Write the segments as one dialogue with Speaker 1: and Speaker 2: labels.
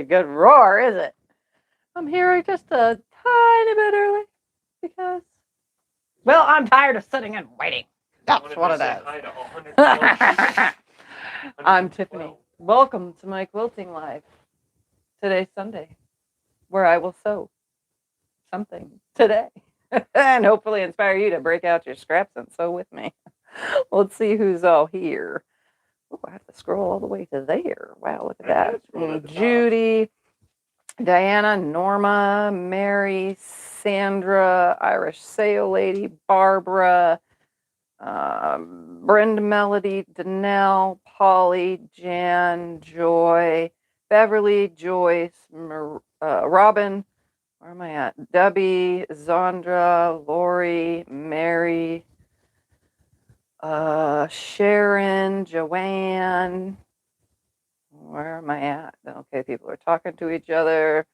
Speaker 1: a good roar, is it? I'm here just a tiny bit early because, well, I'm tired of sitting and waiting. That's what it is. I'm Tiffany. Welcome to my quilting live. Today's Sunday, where I will sew something today and hopefully inspire you to break out your scraps and sew with me. Let's see who's all here. Oh, I have to scroll all the way to there. Wow, look at that. Judy, Diana, Norma, Mary, Sandra, Irish Sail Lady, Barbara, Brenda Melody, Danelle, Polly, Jan, Joy, Beverly, Joyce, Robin, where am I at? Debbie, Zandra, Lori, Mary, Sharon, Joanne. Where am I at? Okay, people are talking to each other.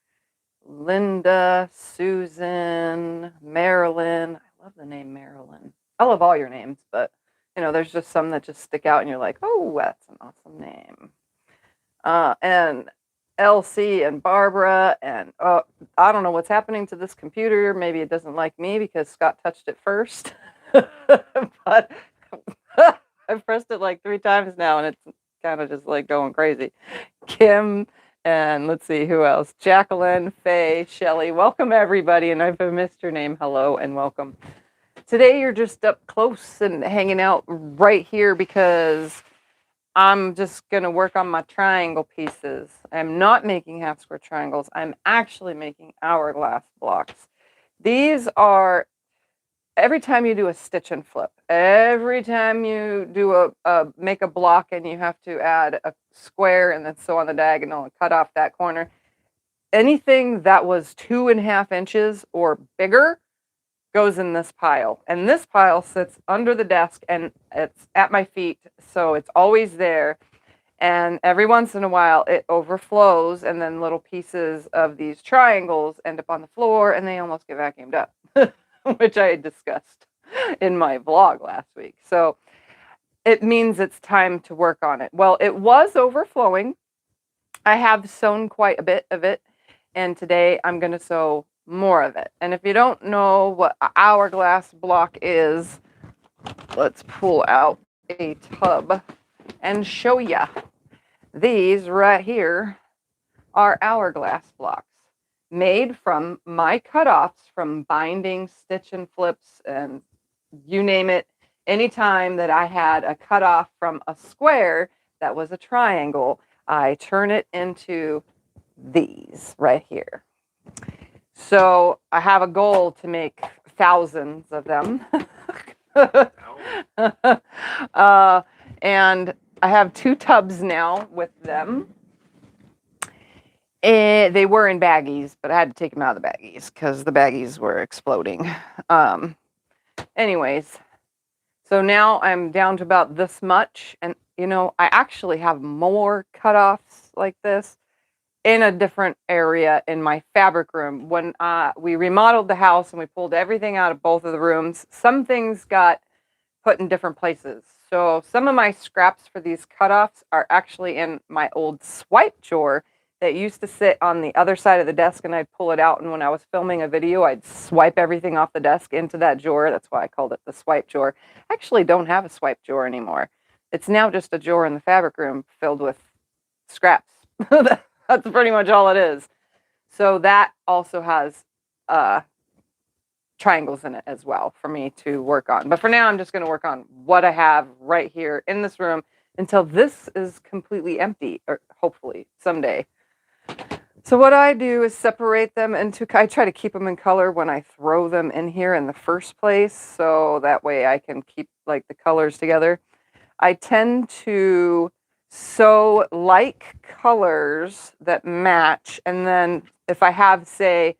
Speaker 1: Linda, Susan, Marilyn. I love the name Marilyn. I love all your names, but you know, there's just some that just stick out and you're like, oh, that's an awesome name. And Elsie and Barbara, and I don't know what's happening to this computer. Maybe it doesn't like me because Scott touched it first. But I've pressed it like 3 times now and it's kind of just like going crazy. Kim, and let's see who else. Jacqueline, Faye, Shelly. Welcome everybody, and if I missed your name, hello and welcome. Today you're just up close and hanging out right here because I'm just going to work on my triangle pieces. I'm not making half square triangles. I'm actually making hourglass blocks. These are, every time you do a stitch and flip, every time you do make a block and you have to add a square and then sew on the diagonal and cut off that corner, anything that was 2.5 inches or bigger goes in this pile. And this pile sits under the desk and it's at my feet, so it's always there. And every once in a while it overflows and then little pieces of these triangles end up on the floor and they almost get vacuumed up, which I discussed in my vlog last week. So it means it's time to work on it. Well, it was overflowing. I have sewn quite a bit of it, and today I'm going to sew more of it. And if you don't know what an hourglass block is, let's pull out a tub and show ya. These right here are hourglass blocks made from my cutoffs from binding, stitch and flips, and you name it. Anytime that I had a cutoff from a square that was a triangle, I turn it into these right here. So I have a goal to make thousands of them. And I have 2 tubs now with them. And they were in baggies, but I had to take them out of the baggies because the baggies were exploding. Anyways, so now I'm down to about this much. And, you know, I actually have more cutoffs like this in a different area in my fabric room. When we remodeled the house and we pulled everything out of both of the rooms, some things got put in different places. So some of my scraps for these cutoffs are actually in my old swipe drawer that used to sit on the other side of the desk, and I'd pull it out, and when I was filming a video, I'd swipe everything off the desk into that drawer. That's why I called it the swipe drawer. I actually don't have a swipe drawer anymore. It's now just a drawer in the fabric room filled with scraps. That's pretty much all it is. So that also has triangles in it as well for me to work on. But for now, I'm just going to work on what I have right here in this room until this is completely empty, or hopefully someday. So what I do is separate them into, I try to keep them in color when I throw them in here in the first place, so that way I can keep like the colors together. I tend to sew like colors that match, and then if I have, say,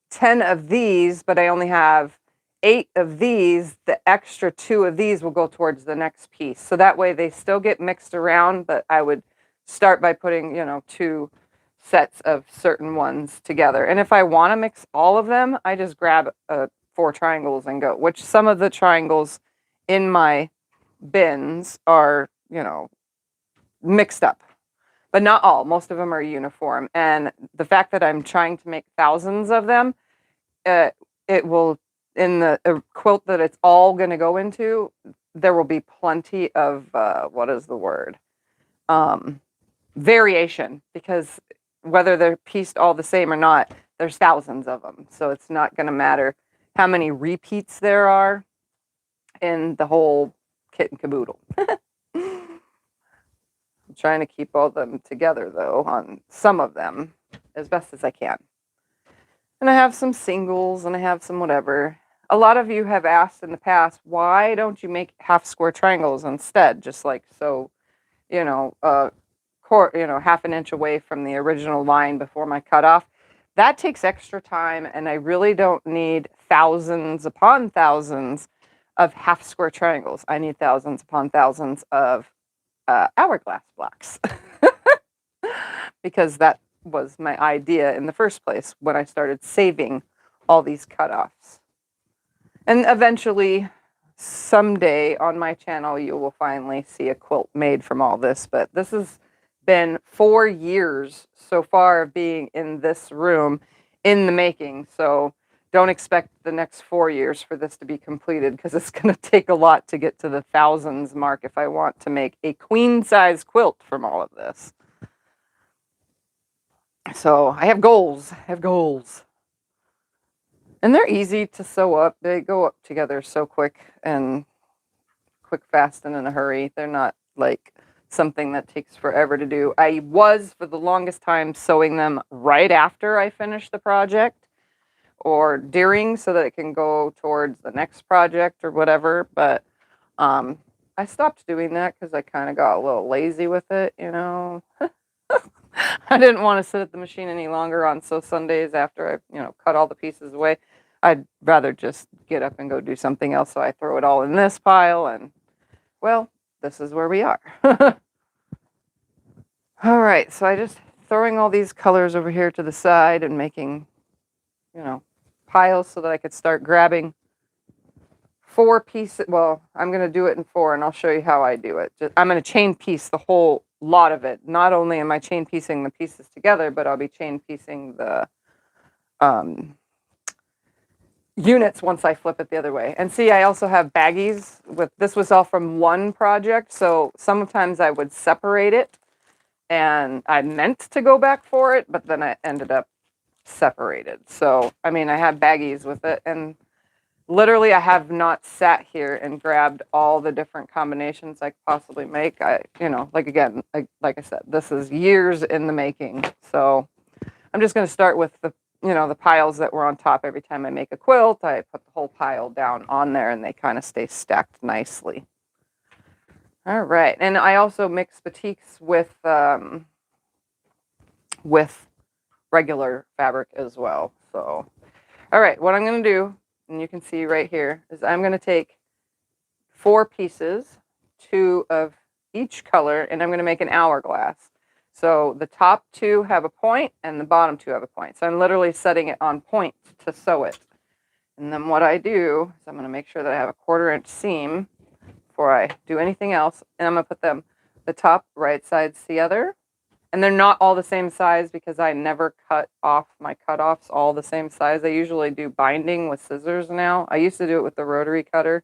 Speaker 1: 10 of these, but I only have 8 of these, the extra 2 of these will go towards the next piece. So that way they still get mixed around, but I would start by putting, you know, 2 sets of certain ones together. And if I want to mix all of them, I just grab 4 triangles and go, which some of the triangles in my bins are, you know, mixed up. but not all. Most of them are uniform. And the fact that I'm trying to make thousands of them, it will, in the quilt that it's all going to go into, there will be plenty of, what is the word? Variation, because whether they're pieced all the same or not, there's thousands of them. So it's not going to matter how many repeats there are in the whole kit and caboodle. I'm trying to keep all of them together, though, on some of them as best as I can. And I have some singles and I have some whatever. A lot of you have asked in the past, why don't you make half square triangles instead? Just like so, you know, half an inch away from the original line before my cutoff. That takes extra time, and I really don't need thousands upon thousands of half square triangles. I need thousands upon thousands of hourglass blocks. Because that was my idea in the first place when I started saving all these cutoffs. And eventually, someday on my channel, you will finally see a quilt made from all this. But this has been 4 years so far of being in this room in the making. So don't expect the next 4 years for this to be completed, because it's going to take a lot to get to the thousands mark if I want to make a queen size quilt from all of this. So I have goals. And they're easy to sew up. They go up together so quick, fast, and in a hurry. They're not like something that takes forever to do. I was, for the longest time, sewing them right after I finished the project or during, so that it can go towards the next project or whatever. But I stopped doing that because I kind of got a little lazy with it, you know. I didn't want to sit at the machine any longer on Sew Sundays after I, cut all the pieces away. I'd rather just get up and go do something else. So I throw it all in this pile, and, well, this is where we are. All right, so I just throwing all these colors over here to the side and making, piles so that I could start grabbing 4 pieces. Well, I'm going to do it in 4, and I'll show you how I do it. I'm going to chain piece the whole lot of it. Not only am I chain piecing the pieces together, but I'll be chain piecing the units once I flip it the other way. And see, I also have baggies. This was all from one project, so sometimes I would separate it, and I meant to go back for it, but then I ended up separated. So, I mean, I have baggies with it, and literally I have not sat here and grabbed all the different combinations I could possibly make. Like I said, this is years in the making. So I'm just going to start with the piles that were on top. Every time I make a quilt, I put the whole pile down on there, and they kind of stay stacked nicely. All right, and I also mix batiks with regular fabric as well. So, all right, what I'm going to do, and you can see right here, is I'm going to take 4 pieces, 2 of each color, and I'm going to make an hourglass. So the top 2 have a point, and the bottom 2 have a point. So I'm literally setting it on point to sew it. And then what I do is I'm going to make sure that I have a 1/4 inch seam before I do anything else. And I'm going to put them the top right sides together. And they're not all the same size because I never cut off my cutoffs all the same size. I usually do binding with scissors now. I used to do it with the rotary cutter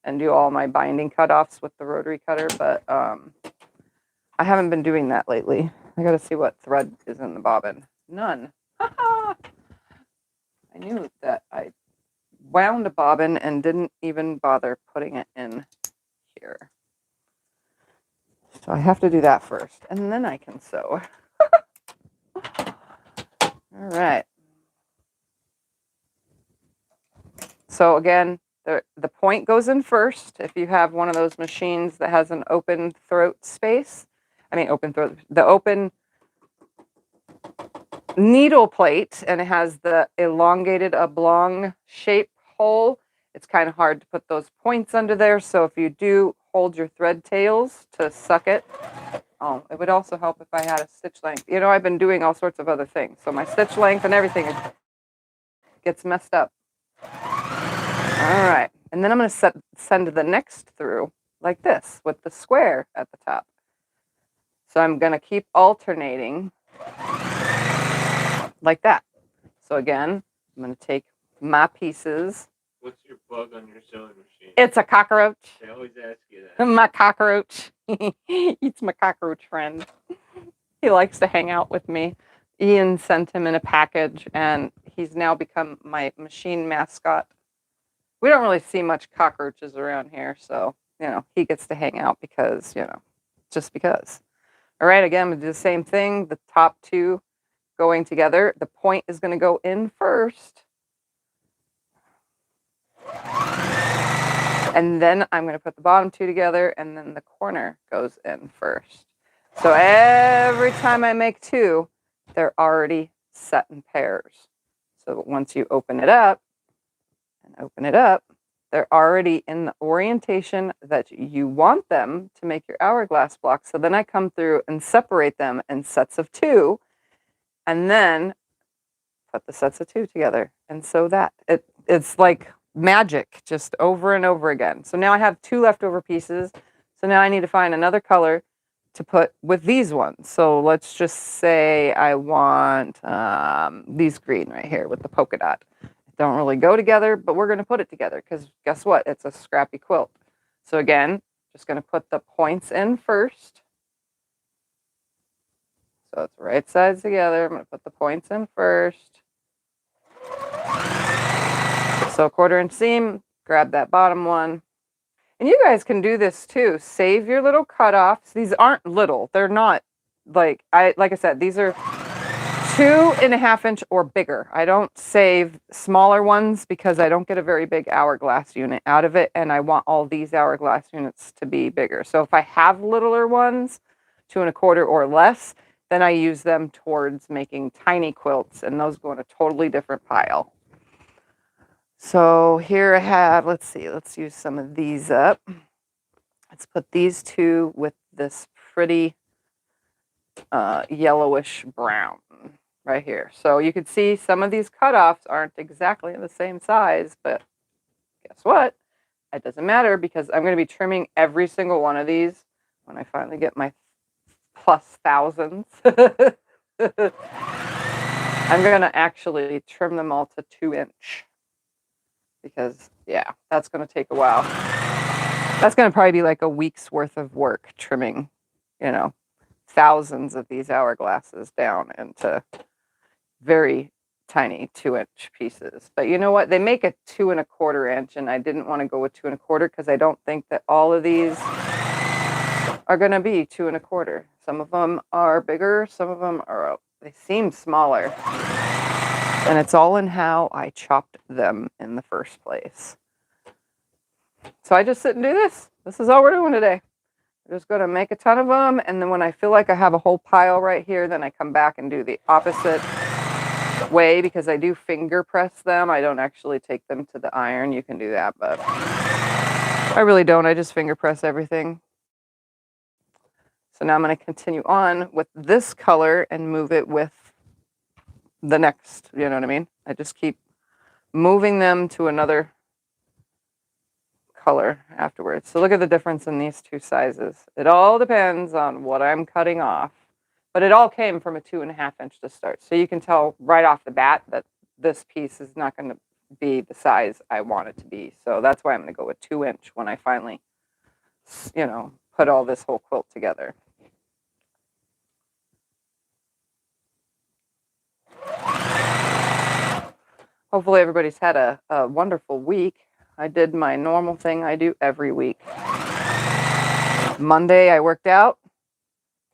Speaker 1: and do all my binding cutoffs with the rotary cutter, but I haven't been doing that lately. I got to see what thread is in the bobbin. None. I knew that I wound a bobbin and didn't even bother putting it in here. So I have to do that first, and then I can sew. All right. So again, the point goes in first. If you have one of those machines that has an open throat space, the open needle plate, and it has the elongated oblong shape hole, it's kind of hard to put those points under there. So if you do hold your thread tails to suck it, it would also help if I had a stitch length. I've been doing all sorts of other things, so my stitch length and everything gets messed up. All right, and then I'm going to send the next through like this with the square at the top. So I'm going to keep alternating like that. So again, I'm going to take my pieces.
Speaker 2: What's your bug on your sewing machine?
Speaker 1: It's a cockroach.
Speaker 2: They always ask you that.
Speaker 1: My cockroach. It's my cockroach friend. He likes to hang out with me. Ian sent him in a package, and he's now become my machine mascot. We don't really see much cockroaches around here, so, you know, he gets to hang out because, you know, just because. All right, again, we'll do the same thing. The top two going together. The point is going to go in first. And then I'm going to put the bottom two together, and then the corner goes in first. So every time I make two, they're already set in pairs. So once you open it up, they're already in the orientation that you want them to make your hourglass block. So then I come through and separate them in sets of two, and then put the sets of two together. And so that it's like magic, just over and over again. So now I have two leftover pieces. So now I need to find another color to put with these ones. So let's just say I want these green right here with the polka dot. Don't really go together, but we're going to put it together because guess what? It's a scrappy quilt. So again, just going to put the points in first. So it's right sides together. I'm going to put the points in first. So 1/4 inch seam, grab that bottom one. And you guys can do this too. Save your little cutoffs. These aren't little. They're not like I said, these are 2.5 inch or bigger. I don't save smaller ones because I don't get a very big hourglass unit out of it, and I want all these hourglass units to be bigger. So if I have littler ones, 2.25 or less, then I use them towards making tiny quilts, and those go in a totally different pile. So here I have, let's see, let's use some of these up. Let's put these two with this pretty yellowish brown right here. So you can see some of these cutoffs aren't exactly the same size, but guess what? It doesn't matter because I'm going to be trimming every single one of these when I finally get my plus thousands. I'm going to actually trim them all to 2 inch. Because, yeah, that's going to take a while. That's going to probably be like a week's worth of work trimming, you know, thousands of these hourglasses down into very tiny 2 inch pieces. But you know what? They make a 2.25 inch, and I didn't want to go with 2.25 because I don't think that all of these are going to be 2.25. Some of them are bigger. Some of them are, they seem smaller. And it's all in how I chopped them in the first place. So I just sit and do this. This is all we're doing today. I'm just going to make a ton of them. And then when I feel like I have a whole pile right here, then I come back and do the opposite way because I do finger press them. I don't actually take them to the iron. You can do that, but I really don't. I just finger press everything. So now I'm going to continue on with this color and move it with the next, you know what I mean? I just keep moving them to another color afterwards. So look at the difference in these two sizes. It all depends on what I'm cutting off, but it all came from a 2.5 inch to start. So you can tell right off the bat that this piece is not going to be the size I want it to be. So that's why I'm going to go with 2 inch when I finally, you know, put all this whole quilt together. Hopefully everybody's had a wonderful week. I did my normal thing I do every week. Monday I worked out.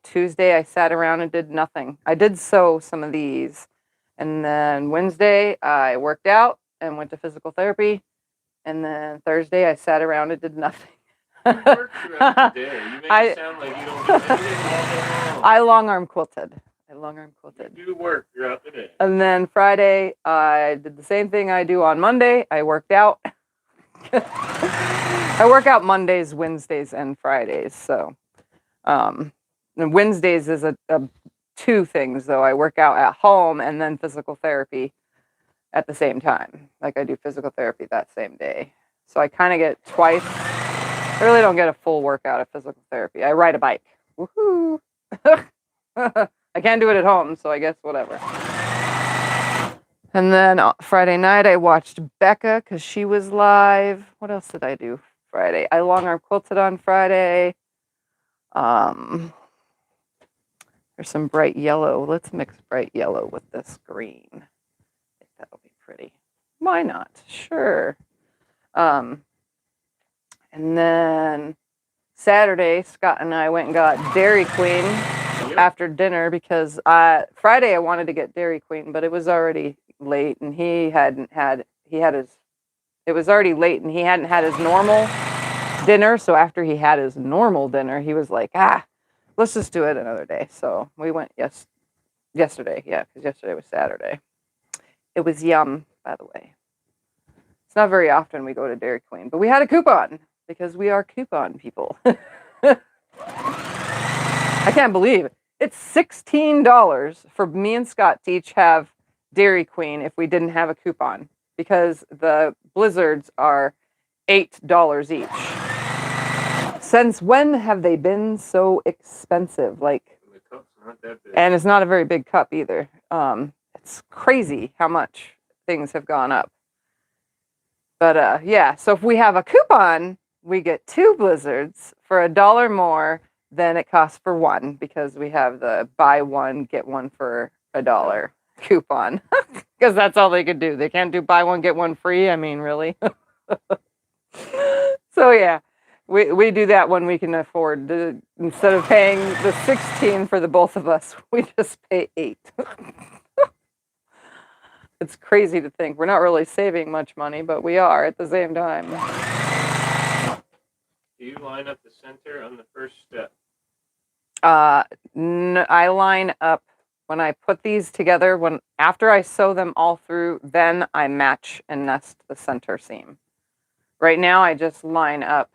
Speaker 1: Tuesday I sat around and did nothing. I did sew some of these. And then Wednesday I worked out and went to physical therapy. And then Thursday I sat around and did nothing.
Speaker 2: You work throughout the day. You make it sound like you don't do anything all day long.
Speaker 1: I long arm quilted.
Speaker 2: You do work throughout the day.
Speaker 1: And then Friday, I did the same thing I do on Monday. I worked out. I work out Mondays, Wednesdays, and Fridays. So, and Wednesdays is a two things, though. I work out at home and then physical therapy at the same time. Like I do physical therapy that same day. So I kind of get twice. I really don't get a full workout of physical therapy. I ride a bike. Woohoo! I can't do it at home, so I guess whatever. And then Friday night, I watched Becca because she was live. What else did I do Friday? I long arm quilted on Friday. There's some bright yellow. Let's mix bright yellow with this green. I think that'll be pretty. Why not? Sure. And then Saturday, Scott and I went and got Dairy Queen after dinner because Friday I wanted to get Dairy Queen, but it was already late and it was already late and he hadn't had his normal dinner. So after he had his normal dinner, he was like, let's just do it another day. So we went yesterday. Yeah, because yesterday was Saturday. It was yum, by the way. It's not very often we go to Dairy Queen, but we had a coupon because we are coupon people. I can't believe it. It's $16 for me and Scott to each have Dairy Queen if we didn't have a coupon because the blizzards are $8 each. Since when have they been so expensive? Like,
Speaker 2: The cup's not that big.
Speaker 1: and it's not a very big cup either. It's crazy how much things have gone up. But yeah, so if we have a coupon, we get 2 blizzards for $1 more than it costs for one because we have the buy one, get one for $1 coupon. Because that's all they could do. They can't do buy one, get one free. I mean, really? So yeah, we do that when we can afford. Instead of paying the 16 for the both of us, we just pay 8. It's crazy to think. We're not really saving much money, but we are at the same time.
Speaker 2: Do you line up the center on the first step?
Speaker 1: I line up when I put these together. After I sew them all through, then I match and nest the center seam. Right now, I just line up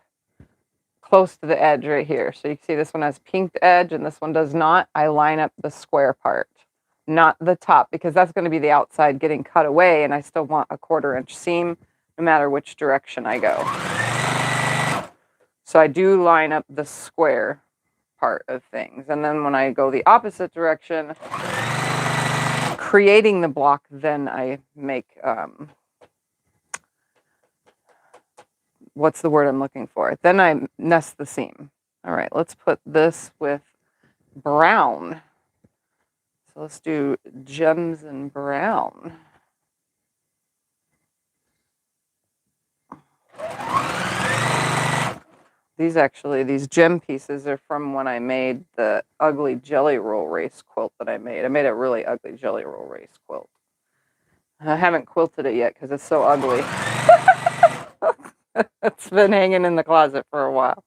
Speaker 1: close to the edge right here. So you can see this one has pinked edge and this one does not. I line up the square part, not the top, because that's going to be the outside getting cut away, and I still want a 1/4 inch seam no matter which direction I go. So I do line up the square part of things. And then when I go the opposite direction, creating the block, then I make, what's the word I'm looking for? Then I nest the seam. All right, let's put this with brown. So let's do gems and brown. These gem pieces are from when I made the ugly jelly roll race quilt that I made. I made a really ugly jelly roll race quilt. I haven't quilted it yet because it's so ugly. It's been hanging in the closet for a while.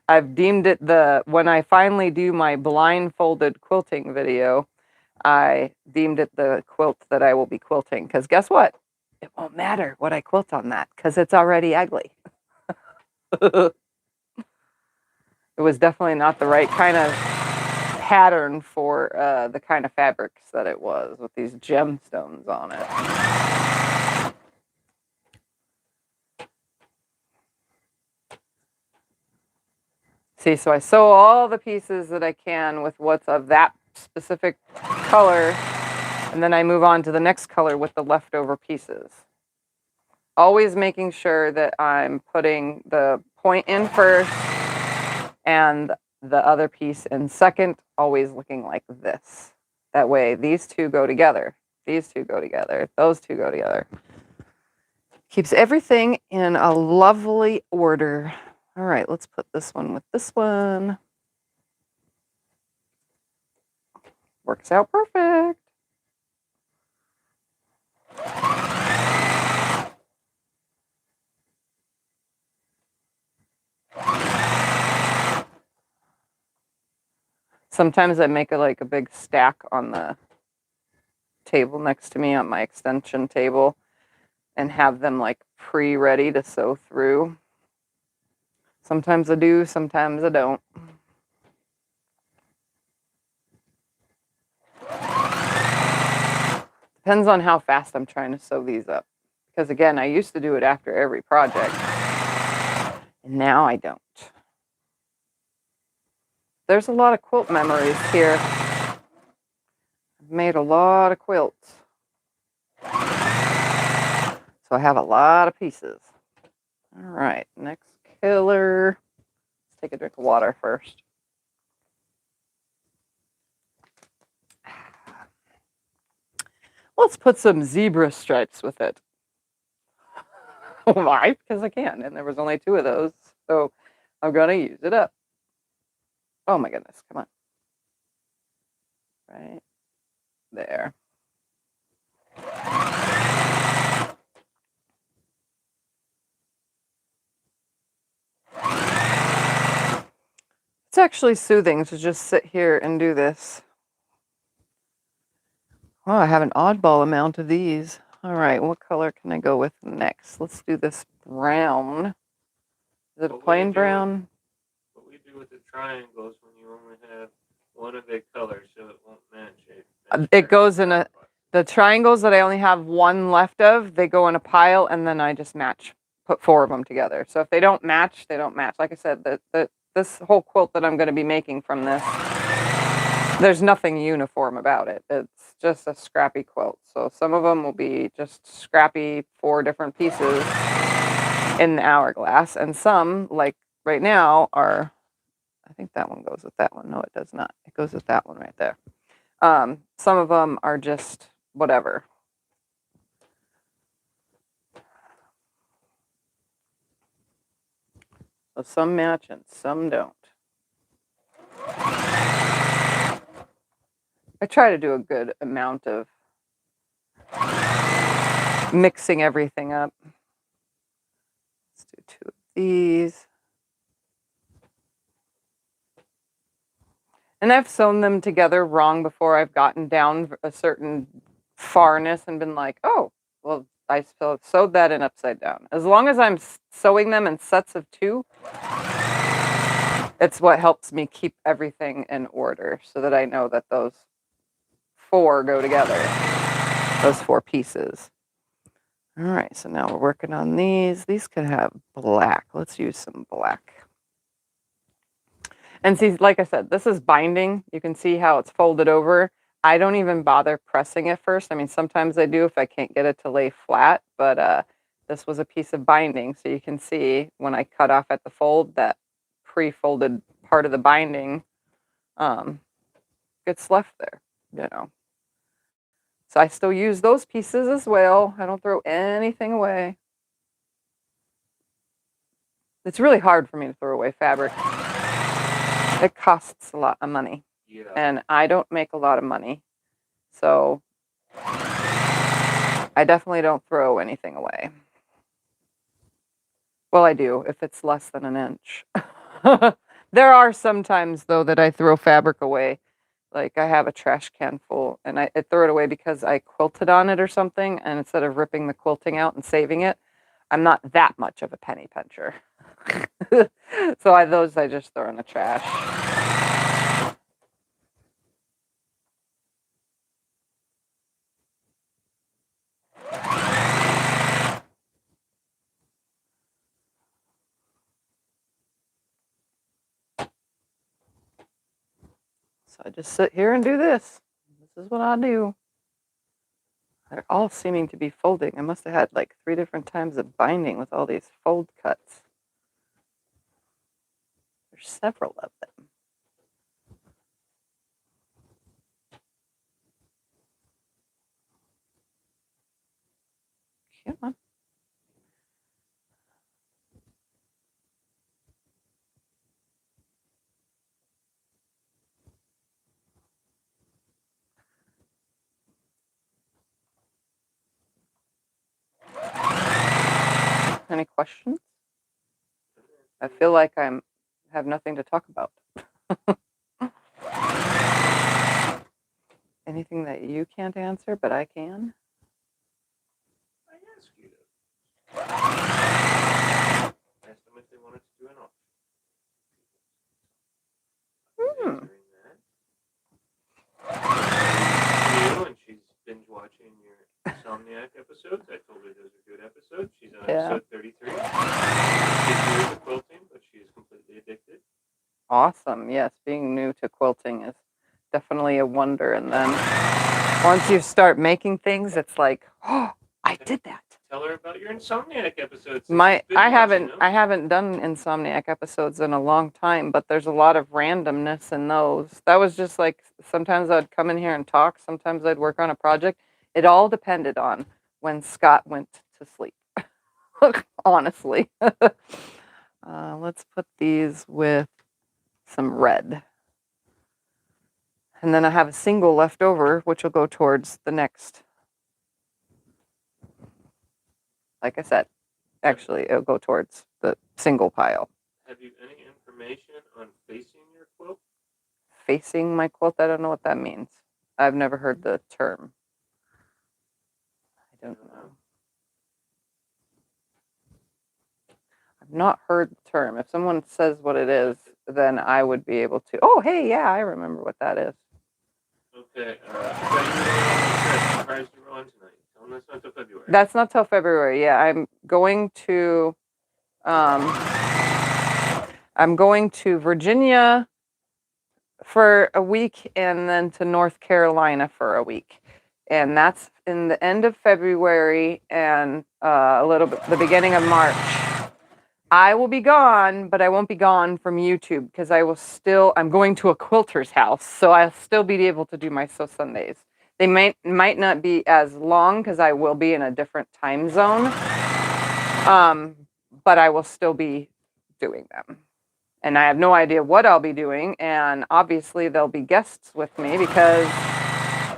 Speaker 1: I've deemed it when I finally do my blindfolded quilting video, I deemed it the quilt that I will be quilting. Because guess what? It won't matter what I quilt on that because it's already ugly. It was definitely not the right kind of pattern for the kind of fabrics that it was with these gemstones on it. See, so I sew all the pieces that I can with what's of that specific color, and then I move on to the next color with the leftover pieces. Always making sure that I'm putting the point in first and the other piece in second, always looking like this. That way, these two go together. These two go together. Those two go together. Keeps everything in a lovely order. All right, let's put this one with this one. Works out perfect. Sometimes I make a big stack on the table next to me on my extension table and have them pre-ready to sew through. Sometimes I do, sometimes I don't. Depends on how fast I'm trying to sew these up. Because again, I used to do it after every project. And now I don't. There's a lot of quilt memories here. I've made a lot of quilts. So I have a lot of pieces. All right, next killer. Let's take a drink of water first. Let's put some zebra stripes with it. Why? Because I can, and there was only 2 of those, so I'm gonna use it up. Oh my goodness, come on. Right there. It's actually soothing to just sit here and do this. Oh, I have an oddball amount of these. All right, what color can I go with next? Let's do this brown. Is it a plain brown?
Speaker 2: What we do with the triangles when you only have one of a color, so it won't match.
Speaker 1: It goes in a, the triangles that I only have 1 left of, they go in a pile, and then I just match, put 4 of them together. So if they don't match, they don't match. Like I said, this whole quilt that I'm going to be making from this, there's nothing uniform about it. It's just a scrappy quilt. So some of them will be just scrappy 4 different pieces in the hourglass, and some, like right now, are, I think that one goes with that one. No, it does not. It goes with that one right there. Some of them are just whatever. So some match and some don't. I try to do a good amount of mixing everything up. Let's do 2 of these. And I've sewn them together wrong before. I've gotten down a certain farness and been like, oh, well, I sewed that in upside down. As long as I'm sewing them in sets of 2, it's what helps me keep everything in order so that I know that those 4 go together, those 4 pieces. All right, so now we're working on these. These could have black. Let's use some black. And see, like I said, this is binding. You can see how it's folded over. I don't even bother pressing it first. I mean, sometimes I do if I can't get it to lay flat, but this was a piece of binding. So you can see when I cut off at the fold, that pre-folded part of the binding gets left there, you know. So I still use those pieces as well. I don't throw anything away. It's really hard for me to throw away fabric. It costs a lot of money.
Speaker 2: Yeah.
Speaker 1: And I don't make a lot of money. So I definitely don't throw anything away. Well, I do if it's less than an inch. There are some times, though, that I throw fabric away. Like I have a trash can full and I throw it away because I quilted on it or something. And instead of ripping the quilting out and saving it, I'm not that much of a penny pincher. So those I just throw in the trash. So I just sit here and do this. This is what I do. They're all seeming to be folding. I must have had like 3 different times of binding with all these fold cuts. There's several of them. Come on. Any questions? I feel like I have nothing to talk about. Anything that you can't answer, but I can?
Speaker 2: I asked you to. Asked them if they wanted to do an auction. You, and she's binge watching your Insomniac episodes. I told her those are good episodes. She's on episode 33. She's new to quilting, but she is completely addicted.
Speaker 1: Awesome. Yes, being new to quilting is definitely a wonder. And then once you start making things, it's like, oh, I did that.
Speaker 2: Tell her about your Insomniac episodes.
Speaker 1: I haven't done Insomniac episodes in a long time, but there's a lot of randomness in those. That was just like sometimes I'd come in here and talk, sometimes I'd work on a project. It all depended on when Scott went to sleep. Honestly. Let's put these with some red. And then I have a single left over, which will go towards the next. Like I said, actually, it'll go towards the single pile.
Speaker 2: Have you any information on facing your quilt?
Speaker 1: Facing my quilt? I don't know what that means. I've never heard the term. I don't know. I've not heard the term. If someone says what it is, then I would be able to. Oh, hey, yeah, I remember what that is.
Speaker 2: Okay. Surprise you on tonight. Tell them that's not till February.
Speaker 1: That's not till February. Yeah, I'm going to Virginia for a week and then to North Carolina for a week. And that's in the end of February and a little bit the beginning of March. I will be gone, but I won't be gone from YouTube because I'm going to a quilter's house, so I'll still be able to do my Sew Sundays. They might not be as long because I will be in a different time zone, but I will still be doing them. And I have no idea what I'll be doing, and obviously there'll be guests with me because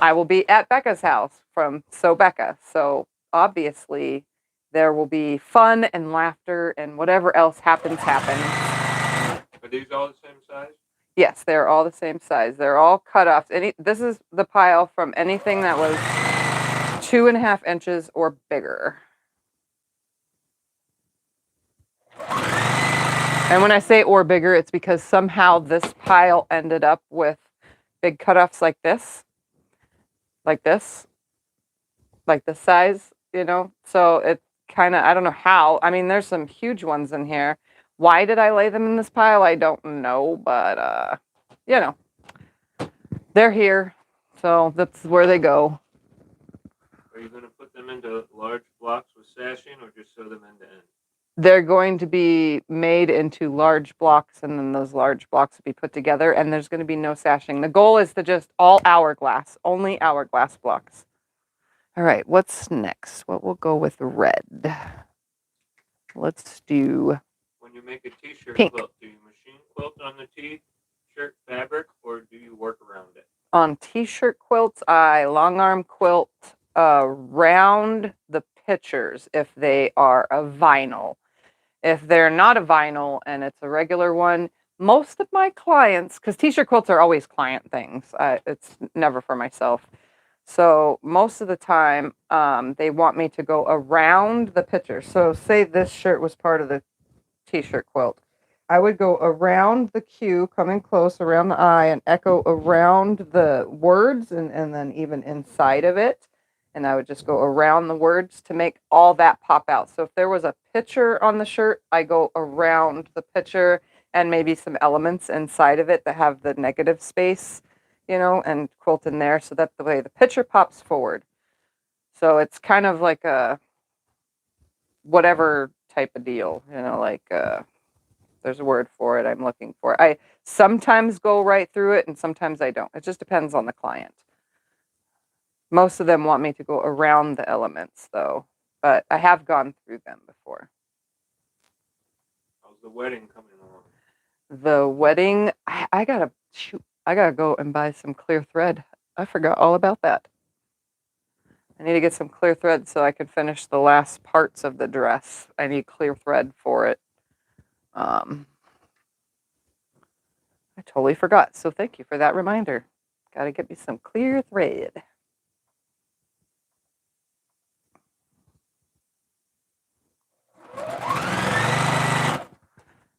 Speaker 1: I will be at Becca's house from Sew Becca. So obviously there will be fun and laughter and whatever else happens.
Speaker 2: Are these all the same size?
Speaker 1: Yes, they're all the same size. They're all cutoffs. This is the pile from anything that was 2.5 inches or bigger. And when I say or bigger, it's because somehow this pile ended up with big cutoffs like this size, so it kind of, I don't know how. I mean, there's some huge ones in here. Why did I lay them in this pile? I don't know, but, they're here, so that's where they go.
Speaker 2: Are you going to put them into large blocks with sashing or just sew them end to end?
Speaker 1: They're going to be made into large blocks, and then those large blocks will be put together, and there's going to be no sashing. The goal is to just all hourglass, only hourglass blocks. All right, what's next? What will go with red? Let's do
Speaker 2: when you make a t-shirt
Speaker 1: pink.
Speaker 2: Quilt, do you machine quilt on the t-shirt fabric or do you work around it?
Speaker 1: On t-shirt quilts, I long arm quilt around the pictures if they are a vinyl. If they're not a vinyl and it's a regular one, most of my clients, because t-shirt quilts are always client things, it's never for myself. So most of the time, they want me to go around the picture. So say this shirt was part of the t-shirt quilt. I would go around the Q, coming close around the I, and echo around the words and then even inside of it. And I would just go around the words to make all that pop out. So if there was a picture on the shirt, I go around the picture and maybe some elements inside of it that have the negative space, and quilt in there so that the way the picture pops forward. So it's kind of like a whatever type of deal, there's a word for it I'm looking for. I sometimes go right through it and sometimes I don't. It just depends on the client. Most of them want me to go around the elements, though, but I have gone through them before.
Speaker 2: How's the wedding coming along?
Speaker 1: The wedding, I gotta go and buy some clear thread. I forgot all about that. I need to get some clear thread so I can finish the last parts of the dress. I need clear thread for it. I totally forgot, so thank you for that reminder. Gotta get me some clear thread.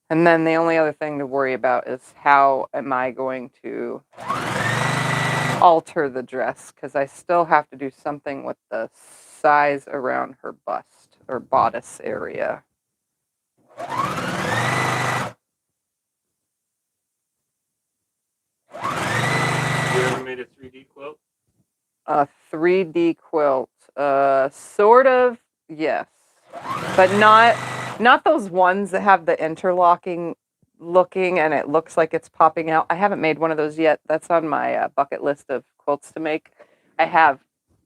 Speaker 1: And then the only other thing to worry about is how am I going to alter the dress, because I still have to do something with the size around her bust or bodice area.
Speaker 2: made a 3D quilt?
Speaker 1: A 3D quilt. Sort of, yes. But not those ones that have the interlocking looking and it looks like it's popping out. I haven't made one of those yet. That's on my bucket list of quilts to make. I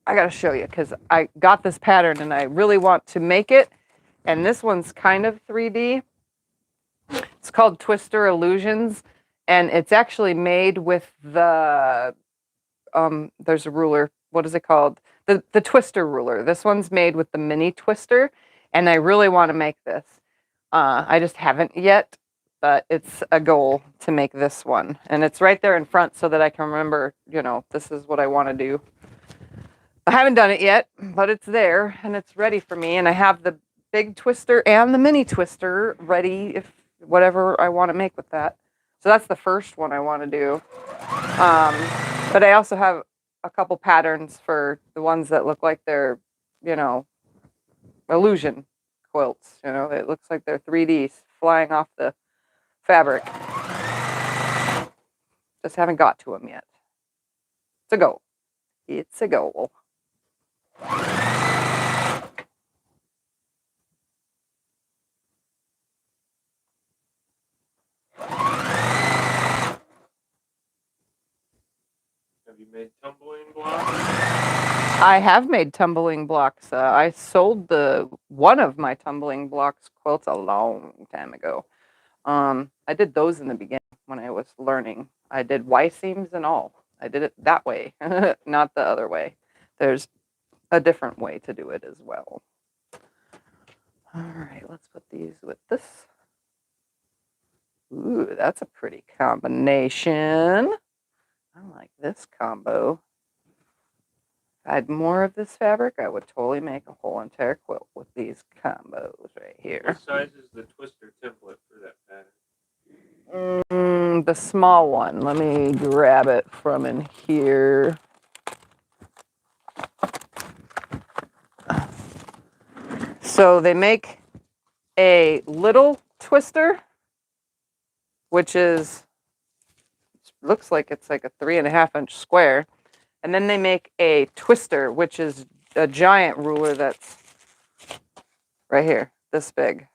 Speaker 1: got to show you because I got this pattern and I really want to make it. And this one's kind of 3D. It's called Twister Illusions. And it's actually made with the, there's a ruler. What is it called? The twister ruler. This one's made with the mini twister. And I really want to make this. I just haven't yet, but it's a goal to make this one. And it's right there in front so that I can remember, this is what I want to do. I haven't done it yet, but it's there and it's ready for me. And I have the big twister and the mini twister ready if whatever I want to make with that. So that's the first one I want to do. But I also have a couple patterns for the ones that look like they're, illusion quilts. It looks like they're 3D flying off the fabric. Just haven't got to them yet. It's a goal. It's a goal.
Speaker 2: Have you made tumbling blocks?
Speaker 1: I have made tumbling blocks. I sold one of my tumbling blocks quilts a long time ago. I did those in the beginning when I was learning. I did Y seams and all. I did it that way, not the other way. There's a different way to do it as well. All right, let's put these with this. Ooh, that's a pretty combination. I like this combo. If I had more of this fabric, I would totally make a whole entire quilt with these combos right here.
Speaker 2: What size is the twister template for that pattern?
Speaker 1: The small one. Let me grab it from in here. So they make a little twister, which looks like it's like a 3.5-inch square. And then they make a twister, which is a giant ruler that's right here, this big,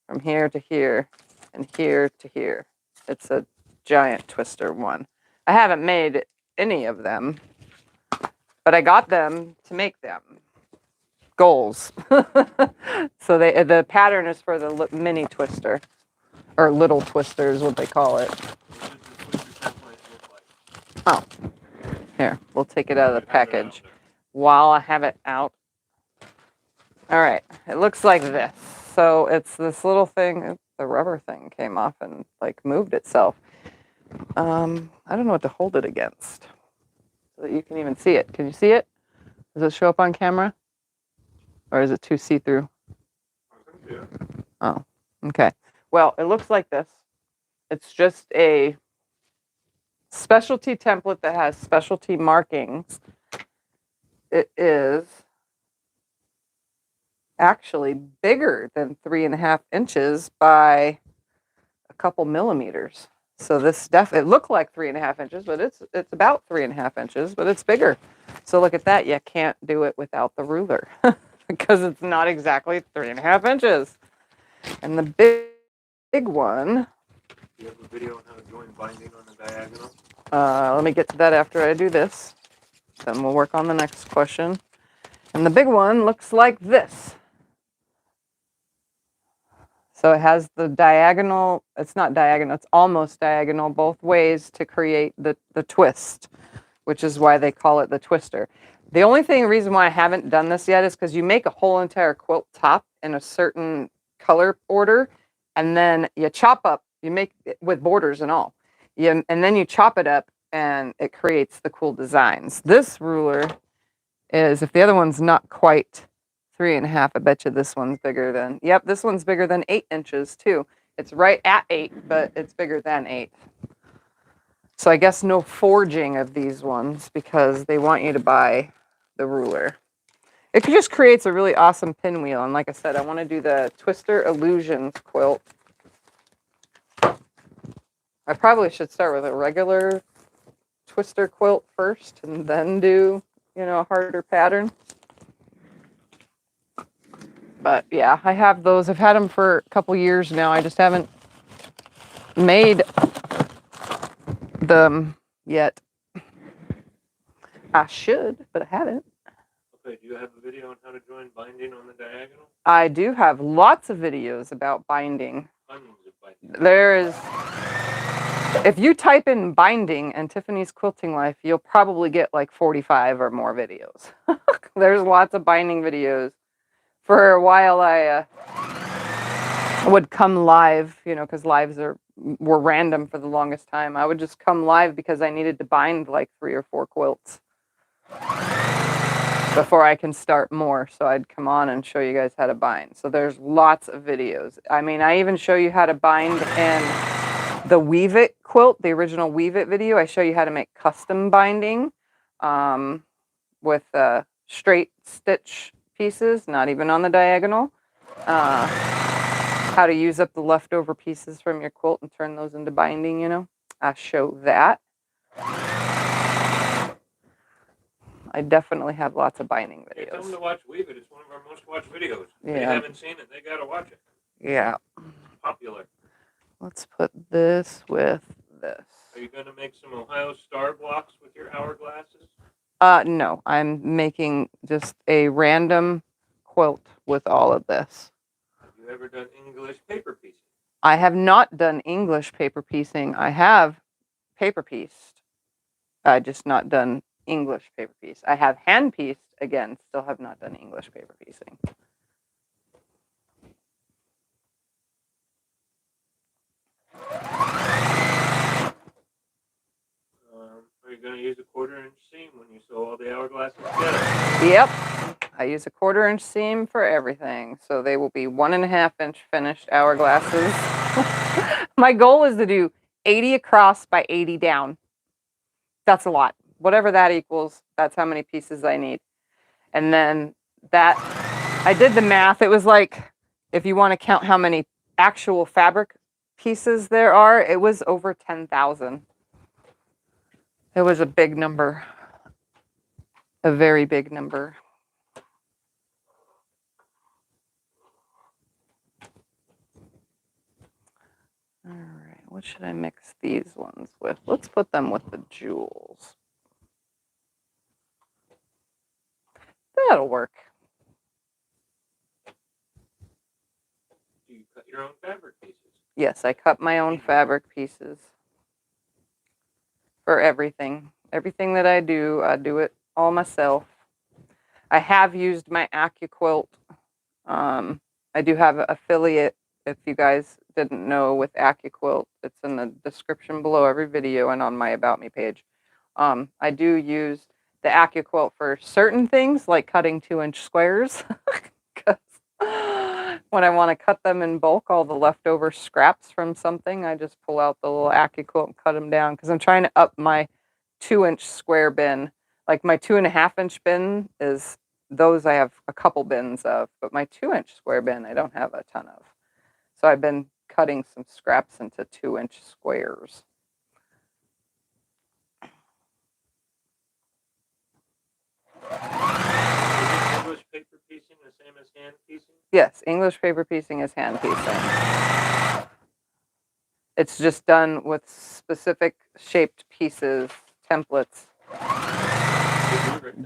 Speaker 1: from here to here and here to here. It's a giant twister one. I haven't made any of them, but I got them to make them. Goals. So the pattern is for the mini twister, or little twister is what they call it.
Speaker 2: What does the twister template look like?
Speaker 1: Oh, here, we'll take it out of the package while I have it out. All right, it looks like this. So it's this little thing, the rubber thing came off and like moved itself. I don't know what to hold it against so that you can even see it. Can you see it? Does it show up on camera? Or is it too see-through?
Speaker 2: Yeah.
Speaker 1: Oh, okay. Well, it looks like this. It's just a specialty template that has specialty markings. It is actually bigger than 3.5 inches by a couple millimeters. So this it looked like 3.5 inches, but it's about 3.5 inches, but it's bigger. So look at that. You can't do it without the ruler because it's not exactly 3.5 inches. And the big one.
Speaker 2: Do you have a video on how to join binding on the diagonal?
Speaker 1: Let me get to that after I do this. Then we'll work on the next question. And the big one looks like this. So it has the diagonal, it's not diagonal, it's almost diagonal both ways to create the twist, which is why they call it the twister. The only reason why I haven't done this yet is because you make a whole entire quilt top in a certain color order, and then you chop up, you make it with borders and all. And then you chop it up and it creates the cool designs. This ruler is, if the other one's not quite 3.5, I bet you this one's bigger than, yep, this one's bigger than 8 inches too. It's right at 8, but it's bigger than 8. So I guess no forging of these ones because they want you to buy the ruler. It just creates a really awesome pinwheel. And like I said, I want to do the Twister Illusions quilt. I probably should start with a regular twister quilt first and then do, you know, a harder pattern. But yeah, I have those. I've had them for a couple years now. I just haven't made them yet. I should, but I haven't.
Speaker 2: Okay, do you have a video on how to join binding on the diagonal?
Speaker 1: I do have lots of videos about binding.
Speaker 2: Tons of binding.
Speaker 1: There is, if you type in binding and Tiffany's quilting life, you'll probably get like 45 or more videos. There's lots of binding videos. For a while, I would come live, you know, because lives were random for the longest time. I would just come live because I needed to bind like 3 or 4 quilts before I can start more. So I'd come on and show you guys how to bind. So there's lots of videos. I mean, I even show you how to bind in the Weave It quilt, the original Weave It video. I show you how to make custom binding with straight stitch pieces, not even on the diagonal. How to use up the leftover pieces from your quilt and turn those into binding, you know. I show that. I definitely have lots of binding videos.
Speaker 2: Tell them to watch Weave It. It's one of our most watched videos. If
Speaker 1: Yeah.
Speaker 2: they haven't seen it, they gotta watch it.
Speaker 1: Yeah.
Speaker 2: It's popular.
Speaker 1: Let's put this with this.
Speaker 2: Are you gonna make some Ohio star blocks with your hourglasses?
Speaker 1: No, I'm making just a random quilt with all of this.
Speaker 2: Have you ever done English paper piecing?
Speaker 1: I have not done English paper piecing. I have paper pieced. I just not done English paper piece. I have hand pieced, again, still have not done English paper piecing.
Speaker 2: Are you going to use a 1/4-inch seam when you sew all the hourglasses together?
Speaker 1: Yep. I use a 1/4-inch seam for everything. So they will be 1.5-inch finished hourglasses. My goal is to do 80 across by 80 down. That's a lot. Whatever that equals, that's how many pieces I need. And then that, I did the math. It was like, if you want to count how many actual fabric pieces there are, it was over 10,000. It was a big number. A very big number. All right, what should I mix these ones with? Let's put them with the jewels. That'll work.
Speaker 2: Do you cut your own fabric pieces?
Speaker 1: Yes, I cut my own fabric pieces for everything. Everything that I do it all myself. I have used my AccuQuilt. I do have an affiliate, if you guys didn't know, with AccuQuilt. It's in the description below every video and on my About Me page. I do use the AccuQuilt for certain things, like cutting 2-inch squares. Because when I want to cut them in bulk, all the leftover scraps from something, I just pull out the little AccuQuilt and cut them down. Because I'm trying to up my 2-inch square bin. Like my 2.5-inch bin is, those I have a couple bins of, but my 2-inch square bin I don't have a ton of. So I've been cutting some scraps into 2-inch squares.
Speaker 2: Is English paper piecing the same as hand piecing?
Speaker 1: Yes, English paper piecing is hand piecing. It's just done with specific shaped pieces, templates,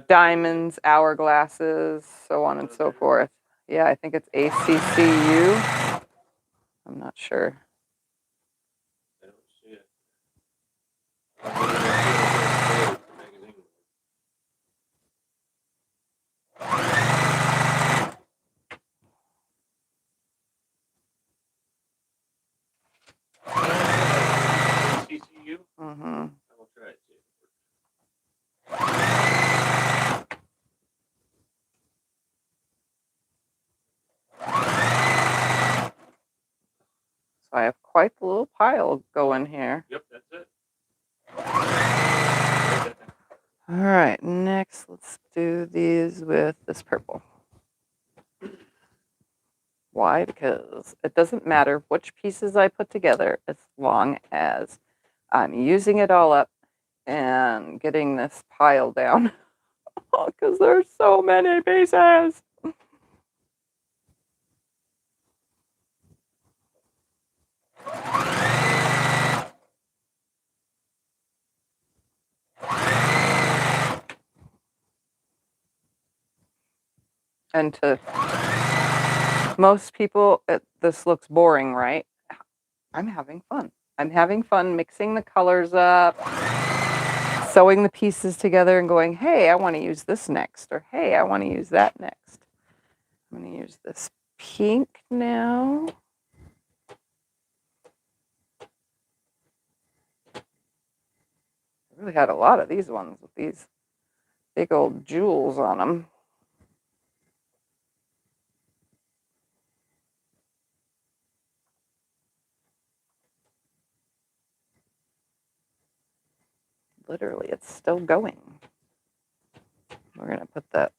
Speaker 1: diamonds, hourglasses, so on and so forth. Yeah, I think it's ACCU. I'm not sure.
Speaker 2: I don't see it. Magazine. ACCU?
Speaker 1: Mm-hmm.
Speaker 2: I will try it.
Speaker 1: So I have quite the little pile going here.
Speaker 2: Yep, that's it.
Speaker 1: All right, next let's do these with this purple. Why? Because it doesn't matter which pieces I put together as long as I'm using it all up and getting this pile down because there's so many pieces. And to most people, this looks boring, right? I'm having fun. I'm having fun mixing the colors up, sewing the pieces together and going, hey, I want to use this next, or hey, I want to use that next. I'm going to use this pink now. I really had a lot of these ones with these big old jewels on them. Literally, it's still going. We're going to put that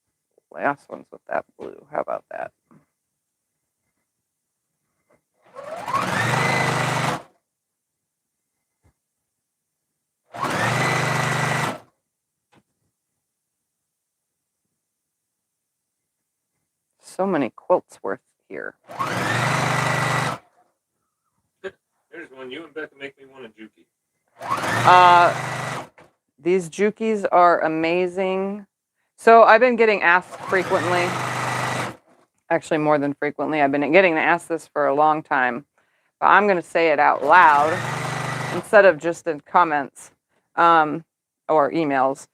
Speaker 1: last ones with that blue. How about that? So many quilts worth here.
Speaker 2: There's one. You and Becca make me want a Juki.
Speaker 1: These Jukis are amazing. So I've been getting asked frequently, actually more than frequently, I've been getting asked this for a long time, but I'm going to say it out loud instead of just in comments or emails.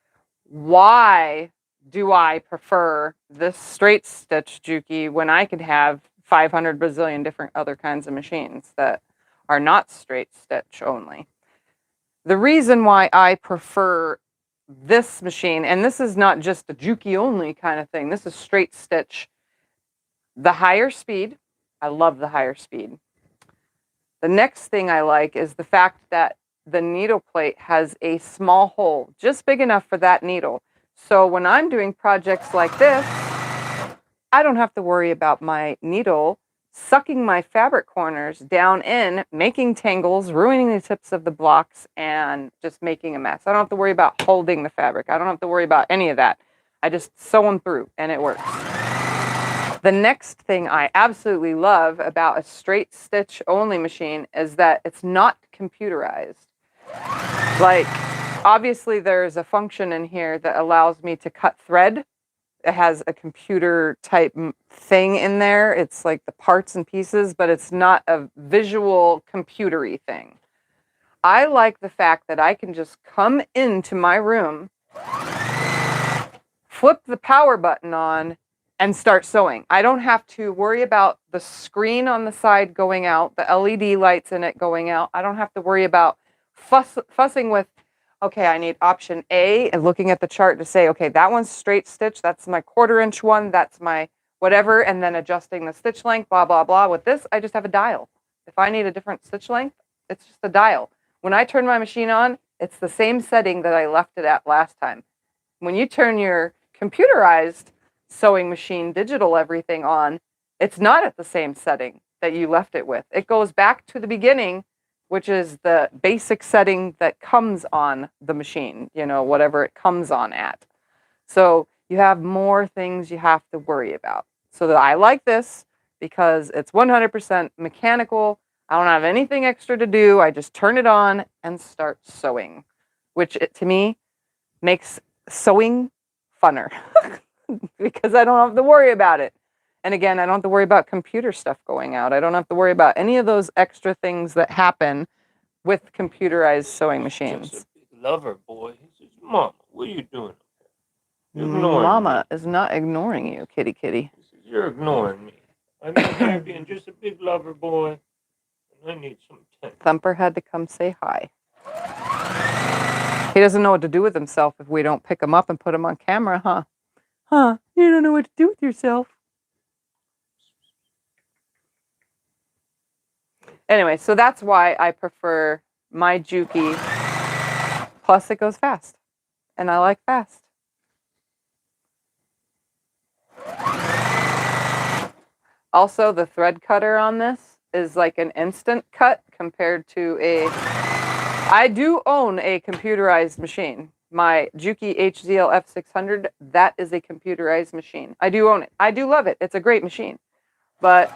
Speaker 1: Why do I prefer this straight stitch Juki when I could have 500 bazillion different other kinds of machines that are not straight stitch only? The reason why I prefer this machine, and this is not just a Juki only kind of thing, this is straight stitch. The higher speed, I love the higher speed. The next thing I like is the fact that the needle plate has a small hole, just big enough for that needle. So when I'm doing projects like this, I don't have to worry about my needle sucking my fabric corners down in, making tangles, ruining the tips of the blocks, and just making a mess. I don't have to worry about holding the fabric. I don't have to worry about any of that. I just sew them through, and it works. The next thing I absolutely love about a straight stitch only machine is that it's not computerized. Like, obviously there's a function in here that allows me to cut thread. It has a computer type thing in there. It's like the parts and pieces, but it's not a visual computery thing. I like the fact that I can just come into my room, flip the power button on, and start sewing. I don't have to worry about the screen on the side going out, the LED lights in it going out. I don't have to worry about fussing with, okay, I need option A, and looking at the chart to say, okay, that one's straight stitch, that's my 1/4 inch one, that's my whatever, and then adjusting the stitch length, blah, blah, blah. With this, I just have a dial. If I need a different stitch length, it's just a dial. When I turn my machine on, it's the same setting that I left it at last time. When you turn your computerized sewing machine, digital everything on, it's not at the same setting that you left it with. It goes back to the beginning, which is the basic setting that comes on the machine, you know, whatever it comes on at. So you have more things you have to worry about. So that I like this because it's 100% mechanical. I don't have anything extra to do. I just turn it on and start sewing, which to me makes sewing funner because I don't have to worry about it. And again, I don't have to worry about computer stuff going out. I don't have to worry about any of those extra things that happen with computerized sewing machines.
Speaker 2: Just a big lover boy. He says, Mama, what are you doing? You're ignoring
Speaker 1: Mama
Speaker 2: me.
Speaker 1: is not ignoring you, kitty kitty.
Speaker 2: He says, you're ignoring me. I'm in here being just a big lover boy, and I need some attention.
Speaker 1: Thumper had to come say hi. He doesn't know what to do with himself if we don't pick him up and put him on camera, huh? Huh? You don't know what to do with yourself. Anyway, so that's why I prefer my Juki. Plus, it goes fast. And I like fast. Also, the thread cutter on this is like an instant cut compared to a I do own a computerized machine. My Juki HZL F600, that is a computerized machine. I do own it. I do love it. It's a great machine. But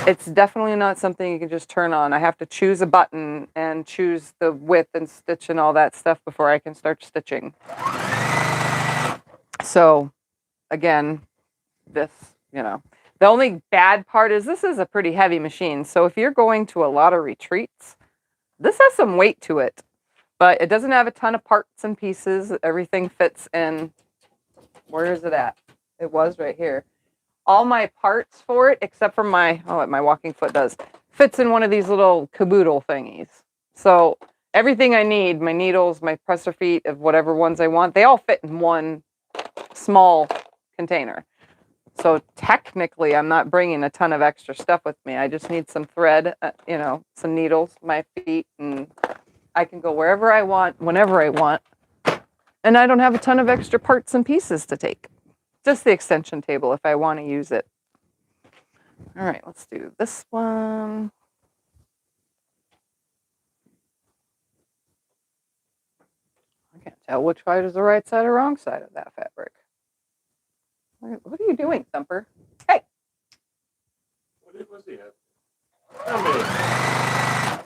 Speaker 1: it's definitely not something you can just turn on. I have to choose a button and choose the width and stitch and all that stuff before I can start stitching. So, again, this, you know. The only bad part is this is a pretty heavy machine. So if you're going to a lot of retreats, this has some weight to it. But it doesn't have a ton of parts and pieces. Everything fits in. Where is it at? It was right here. All my parts for it, except for my walking foot does, fits in one of these little caboodle thingies. So everything I need, my needles, my presser feet of whatever ones I want, they all fit in one small container. So technically, I'm not bringing a ton of extra stuff with me. I just need some thread, some needles, my feet, and I can go wherever I want, whenever I want. And I don't have a ton of extra parts and pieces to take. Just the extension table if I want to use it. All right, let's do this one. I can't tell which side is the right side or wrong side of that fabric. What are you doing, Thumper? Hey!
Speaker 2: What was he at?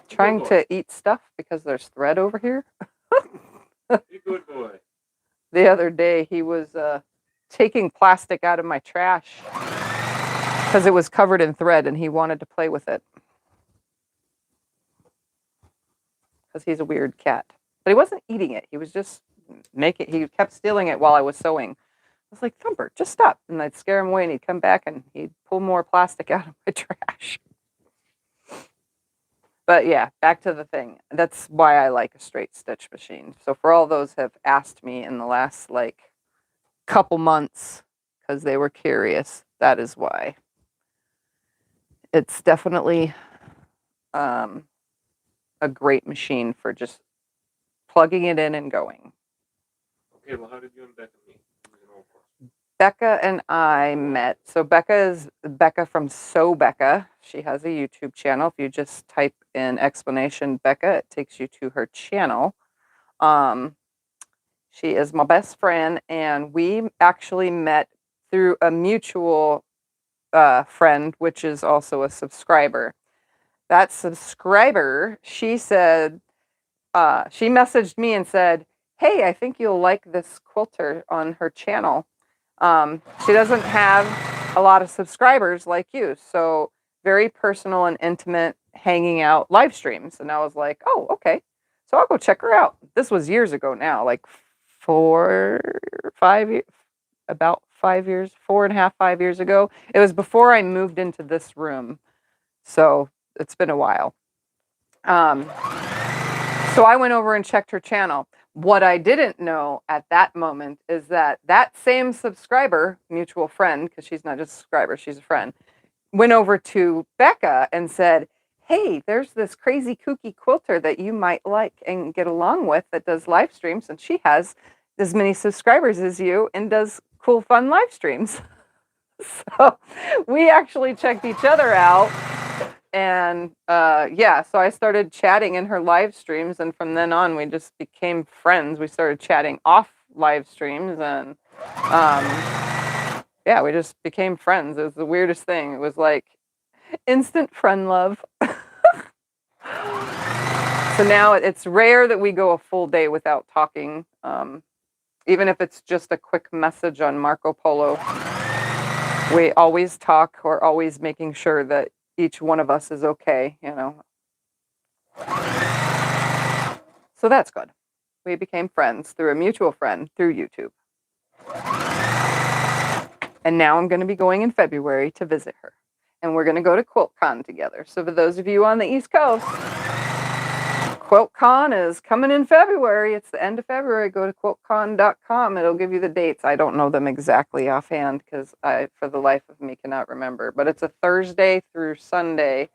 Speaker 1: Trying to eat stuff because there's thread over here.
Speaker 2: You good boy.
Speaker 1: The other day, he was taking plastic out of my trash because it was covered in thread and he wanted to play with it. Because he's a weird cat. But he wasn't eating it. He was just he kept stealing it while I was sewing. I was like, Thumper, just stop. And I'd scare him away and he'd come back and he'd pull more plastic out of my trash. But yeah, back to the thing. That's why I like a straight stitch machine. So for all those have asked me in the last couple months because they were curious, that is why. It's definitely a great machine for just plugging it in and going.
Speaker 2: Okay, well, how did you and Becca meet?
Speaker 1: Becca and I met. So Becca is Becca from Sew Becca. She has a YouTube channel. If you just type in explanation Becca, it takes you to her channel. She is my best friend, and we actually met through a mutual friend, which is also a subscriber. That subscriber, she said, she messaged me and said, hey, I think you'll like this quilter on her channel. She doesn't have a lot of subscribers like you, so very personal and intimate hanging out live streams. And I was like, oh, okay. So I'll go check her out. This was years ago now, like 4 or 5 years, about 5 years, 4.5, 5 years ago. It was before I moved into this room. So it's been a while. So I went over and checked her channel. What I didn't know at that moment is that that same subscriber, mutual friend, because she's not just a subscriber, she's a friend, went over to Becca and said, hey, there's this crazy kooky quilter that you might like and get along with that does live streams, and she has as many subscribers as you and does cool, fun live streams. So we actually checked each other out. And so I started chatting in her live streams, and from then on, we just became friends. We started chatting off live streams, and we just became friends. It was the weirdest thing. It was like instant friend love. So now it's rare that we go a full day without talking, even if it's just a quick message on Marco Polo. We always talk. We're always making sure that each one of us is okay, So that's good. We became friends through a mutual friend through YouTube. And now I'm going to be going in February to visit her. And we're going to go to QuiltCon together. So for those of you on the East Coast, QuiltCon is coming in February. It's the end of February. Go to QuiltCon.com. It'll give you the dates. I don't know them exactly offhand because I, for the life of me, cannot remember. But it's a Thursday through Sunday.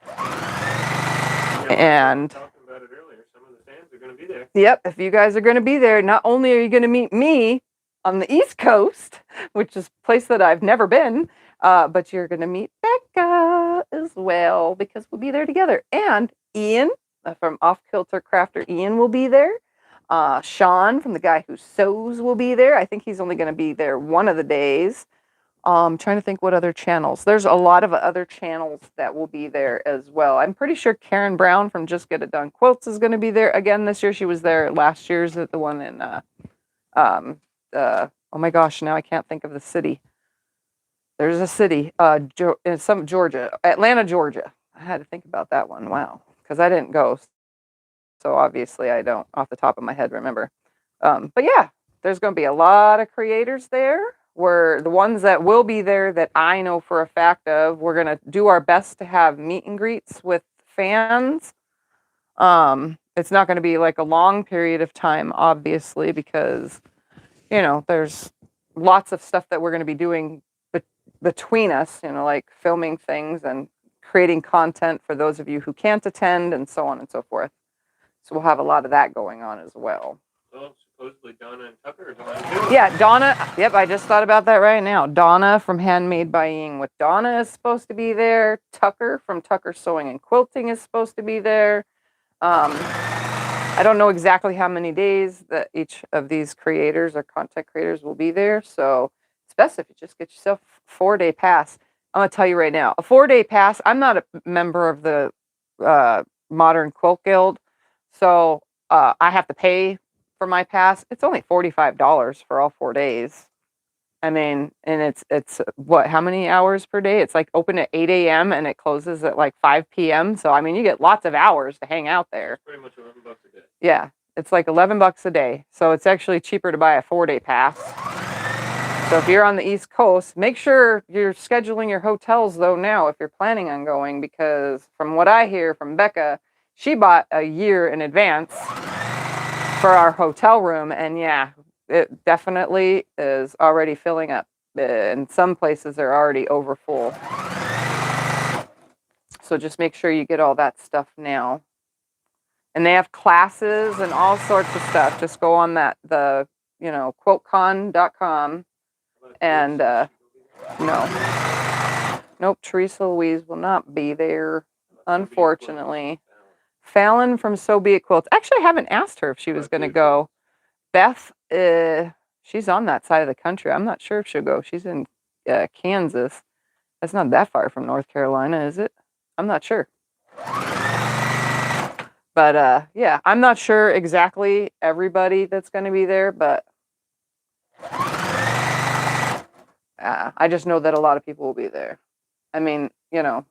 Speaker 1: And
Speaker 2: talking about it earlier. Some of the fans are going to be there.
Speaker 1: Yep, if you guys are going to be there, not only are you going to meet me on the East Coast, which is a place that I've never been, but you're going to meet Becca as well because we'll be there together. And Ian, from Off Kilter Crafter Ian will be there. Sean from The Guy Who Sews will be there. I think he's only going to be there one of the days. Trying to think what other channels. There's a lot of other channels that will be there as well. I'm pretty sure Karen Brown from Just Get It Done Quilts is going to be there again this year. She was there last year's at the one in, oh my gosh, now I can't think of the city. There's a city, some Georgia, Atlanta, Georgia. I had to think about that one. Wow, because I didn't go, so obviously I don't, off the top of my head, remember. But yeah, there's going to be a lot of creators there. We're the ones that will be there that I know for a fact of. We're going to do our best to have meet and greets with fans. It's not going to be like a long period of time, obviously, because, you know, there's lots of stuff that we're going to be doing between us, you know, like filming things and creating content for those of you who can't attend and so on and so forth. So we'll have a lot of that going on as well.
Speaker 2: Well, supposedly Donna and Tucker are going too.
Speaker 1: Yeah, Donna. Yep, I just thought about that right now. Donna from Handmade by Ying with Donna is supposed to be there. Tucker from Tucker Sewing and Quilting is supposed to be there. I don't know exactly how many days that each of these creators or content creators will be there. So it's best if you just get yourself a 4-day pass. I'm going to tell you right now, a 4-day pass, I'm not a member of the Modern Quilt Guild. So I have to pay for my pass. It's only $45 for all 4 days. I mean, and it's what, how many hours per day? It's like open at 8 a.m. and it closes at like 5 p.m. So, I mean, you get lots of hours to hang out there.
Speaker 2: It's pretty much $11 a day.
Speaker 1: Yeah, it's like $11 a day. So it's actually cheaper to buy a 4-day pass. So if you're on the East Coast, make sure you're scheduling your hotels though now if you're planning on going, because from what I hear from Becca, she bought a year in advance for our hotel room, and yeah, it definitely is already filling up. In some places, they're already over full. So just make sure you get all that stuff now. And they have classes and all sorts of stuff. Just go on QuiltCon.com. And nope, Teresa Louise will not be there, unfortunately. Fallon from So Be It Quilts. Actually, I haven't asked her if she was going to go. Beth, she's on that side of the country. I'm not sure if she'll go. She's in Kansas. That's not that far from North Carolina, is it? I'm not sure. But yeah, I'm not sure exactly everybody that's going to be there, but I just know that a lot of people will be there. I mean, you know,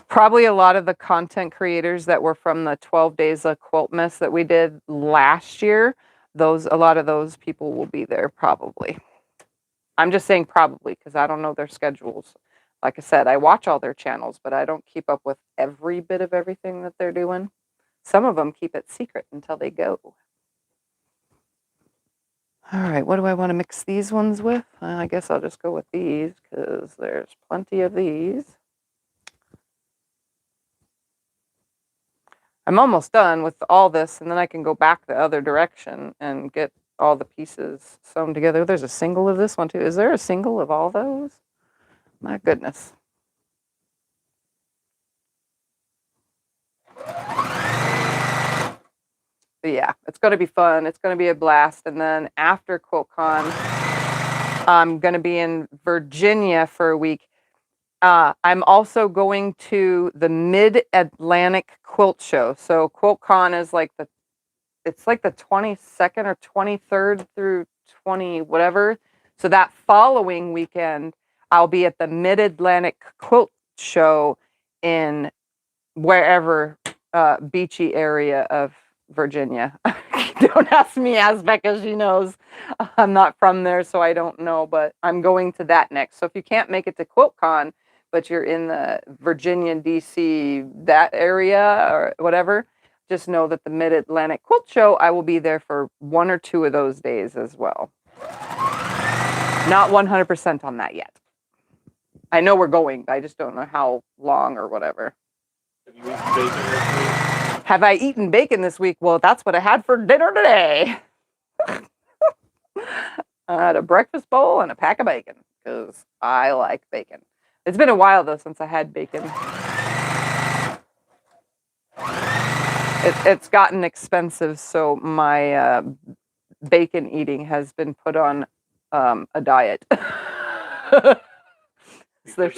Speaker 1: probably a lot of the content creators that were from the 12 Days of Quiltmas that we did last year, a lot of those people will be there probably. I'm just saying probably because I don't know their schedules. Like I said, I watch all their channels, but I don't keep up with every bit of everything that they're doing. Some of them keep it secret until they go. All right, what do I want to mix these ones with? I guess I'll just go with these because there's plenty of these. I'm almost done with all this, and then I can go back the other direction and get all the pieces sewn together. There's a single of this one too. Is there a single of all those? My goodness. But yeah, it's going to be fun. It's going to be a blast. And then after QuiltCon, I'm going to be in Virginia for a week. I'm also going to the Mid-Atlantic Quilt Show. So QuiltCon is like it's like the 22nd or 23rd through 20 whatever. So that following weekend, I'll be at the Mid-Atlantic Quilt Show in wherever beachy area of Virginia. Don't ask me, ask Becca, she knows. I'm not from there, so I don't know, but I'm going to that next. So if you can't make it to QuiltCon, but you're in the Virginia, DC, that area or whatever, just know that the Mid-Atlantic Quilt Show, I will be there for 1 or 2 of those days as well. Not 100% on that yet. I know we're going, I just don't know how long or whatever.
Speaker 2: Have you eaten bacon this week?
Speaker 1: Have I eaten bacon this week? Well, that's what I had for dinner today. I had a breakfast bowl and a pack of bacon because I like bacon. It's been a while, though, since I had bacon. It's gotten expensive, so my bacon eating has been put on a diet. So there's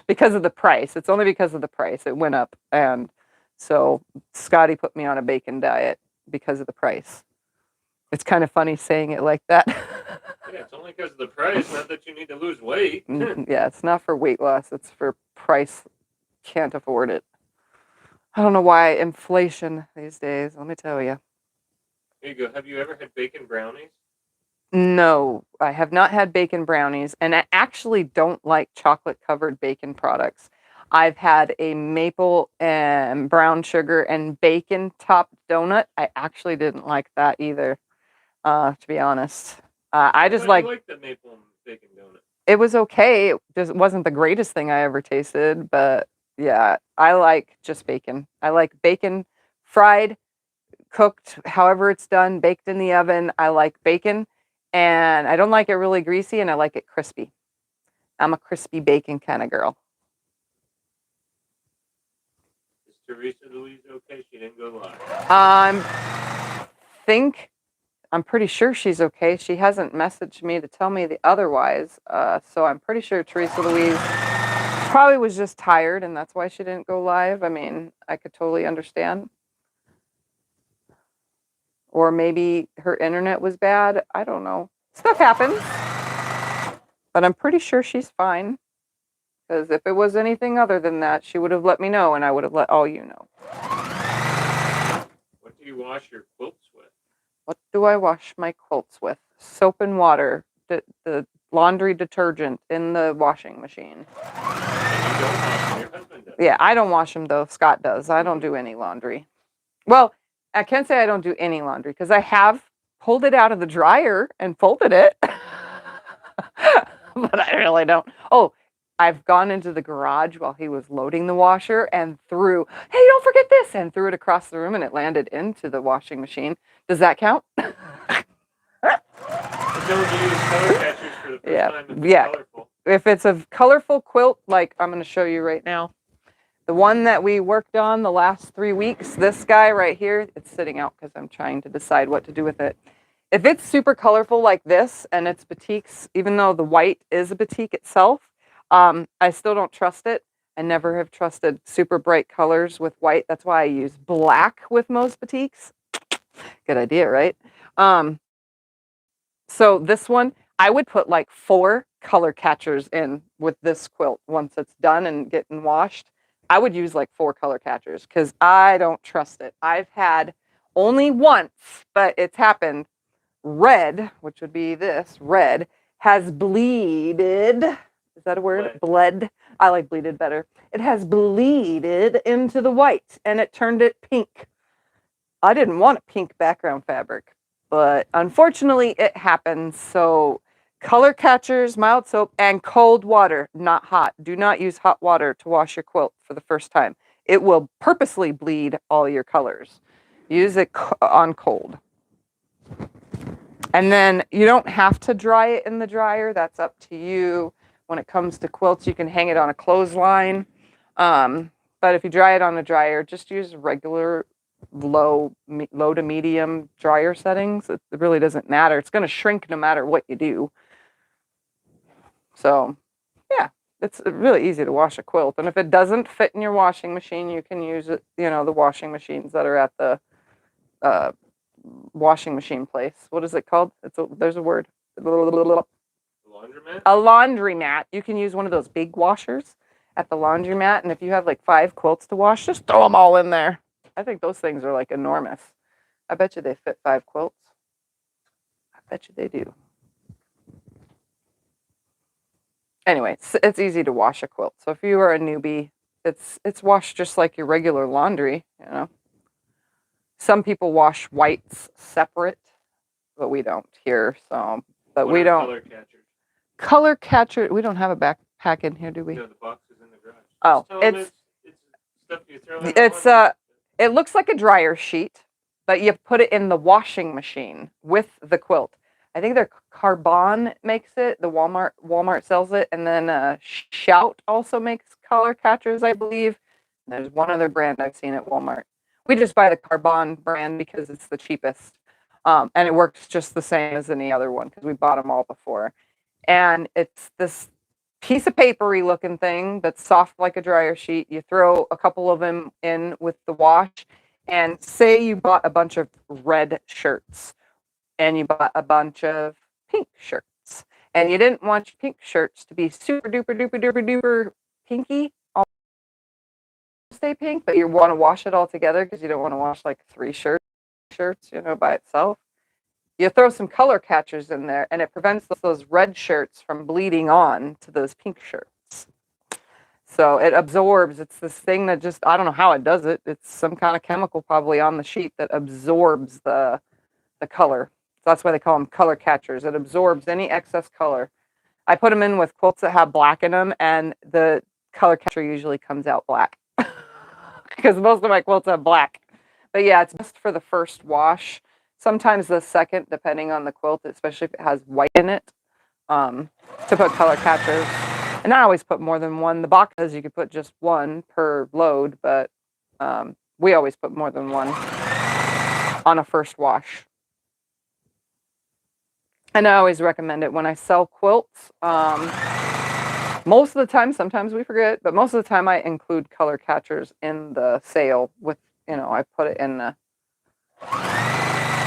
Speaker 1: because of the price. It's only because of the price. It went up, and so Scotty put me on a bacon diet because of the price. It's kind of funny saying it like that.
Speaker 2: Yeah, it's only because of the price, not that you need to lose weight.
Speaker 1: Yeah, it's not for weight loss. It's for price. Can't afford it. I don't know why. Inflation these days, let me tell you.
Speaker 2: There you go. Have you ever had bacon brownies?
Speaker 1: No, I have not had bacon brownies, and I actually don't like chocolate-covered bacon products. I've had a maple and brown sugar and bacon topped donut. I actually didn't like that either, to be honest. I just
Speaker 2: like the maple and bacon donut.
Speaker 1: It was okay. It just wasn't the greatest thing I ever tasted, but yeah, I like just bacon. I like bacon fried, cooked, however it's done, baked in the oven. I like bacon, and I don't like it really greasy, and I like it crispy. I'm a crispy bacon kind of girl.
Speaker 2: Is Teresa Louise okay? She didn't go live.
Speaker 1: I'm pretty sure she's okay. She hasn't messaged me to tell me the otherwise, so I'm pretty sure Teresa Louise probably was just tired, and that's why she didn't go live. I mean, I could totally understand. Or maybe her internet was bad. I don't know. Stuff happens. But I'm pretty sure she's fine. Because if it was anything other than that, she would have let me know, and I would have let all you know.
Speaker 2: What do you wash your quilts with?
Speaker 1: What do I wash my quilts with? Soap and water. The laundry detergent in the washing machine.
Speaker 2: And you don't wash them, your husband does.
Speaker 1: Yeah, I don't wash them, though. Scott does. I don't do any laundry. Well, I can't say I don't do any laundry, because I have pulled it out of the dryer and folded it. But I really don't. Oh, I've gone into the garage while he was loading the washer and threw, hey, don't forget this, and threw it across the room, and it landed into the washing machine. Does that count?
Speaker 2: Until you use color catchers for the first time, it's colorful.
Speaker 1: If it's a colorful quilt, like I'm going to show you right now, the one that we worked on the last 3 weeks, this guy right here, it's sitting out because I'm trying to decide what to do with it. If it's super colorful like this, and it's batiks, even though the white is a batik itself, I still don't trust it. I never have trusted super bright colors with white. That's why I use black with most batiks. Good idea, right? So this one, I would put like 4 color catchers in with this quilt once it's done and getting washed. I would use like 4 color catchers because I don't trust it. I've had only once, but it's happened. Red, which would be this, red, has bleeded. Is that a word? Bled. I like bleeded better. It has bleeded into the white, and it turned it pink. I didn't want a pink background fabric, but unfortunately it happens. So color catchers, mild soap, and cold water, not hot. Do not use hot water to wash your quilt for the first time. It will purposely bleed all your colors. Use it on cold. And then you don't have to dry it in the dryer. That's up to you. When it comes to quilts, you can hang it on a clothesline. But if you dry it on a dryer, just use regular low to medium dryer settings. It really doesn't matter. It's going to shrink no matter what you do. So, yeah, it's really easy to wash a quilt. And if it doesn't fit in your washing machine, you can use it, the washing machines that are at the washing machine place. What is it called? There's a word.
Speaker 2: Laundromat?
Speaker 1: A laundromat. You can use one of those big washers at the laundromat, and if you have like 5 quilts to wash, just throw them all in there. I think those things are like enormous. I bet you they fit 5 quilts. I bet you they do. Anyway, it's easy to wash a quilt. So if you are a newbie, it's washed just like your regular laundry, Some people wash whites separate, but we don't here. So, but we don't.
Speaker 2: Color catchers.
Speaker 1: Color catcher. We don't have a backpack in here, do we?
Speaker 2: No, the box is in the garage.
Speaker 1: Oh,
Speaker 2: it's stuff you throw in.
Speaker 1: It looks like a dryer sheet, but you put it in the washing machine with the quilt. I think Carbon makes it. The Walmart sells it, and then Shout also makes color catchers, I believe. There's one other brand I've seen at Walmart. We just buy the Carbon brand because it's the cheapest. And it works just the same as any other one because we bought them all before. And it's this piece of papery looking thing that's soft like a dryer sheet. You throw a couple of them in with the wash, and say you bought a bunch of red shirts and you bought a bunch of pink shirts, and you didn't want your pink shirts to be super duper duper duper duper pinky, all stay pink, but you want to wash it all together because you don't want to wash like three shirts, by itself. You throw some color catchers in there, and it prevents those red shirts from bleeding on to those pink shirts. So it absorbs. It's this thing that just, I don't know how it does it. It's some kind of chemical probably on the sheet that absorbs the color. So that's why they call them color catchers. It absorbs any excess color. I put them in with quilts that have black in them, and the color catcher usually comes out black because most of my quilts have black. But yeah, it's best for the first wash. Sometimes the second, depending on the quilt, especially if it has white in it, to put color catchers. And I always put more than one. The box says you could put just one per load, but we always put more than one on a first wash. And I always recommend it when I sell quilts. Most of the time, sometimes we forget, but most of the time I include color catchers in the sale with, I put it in an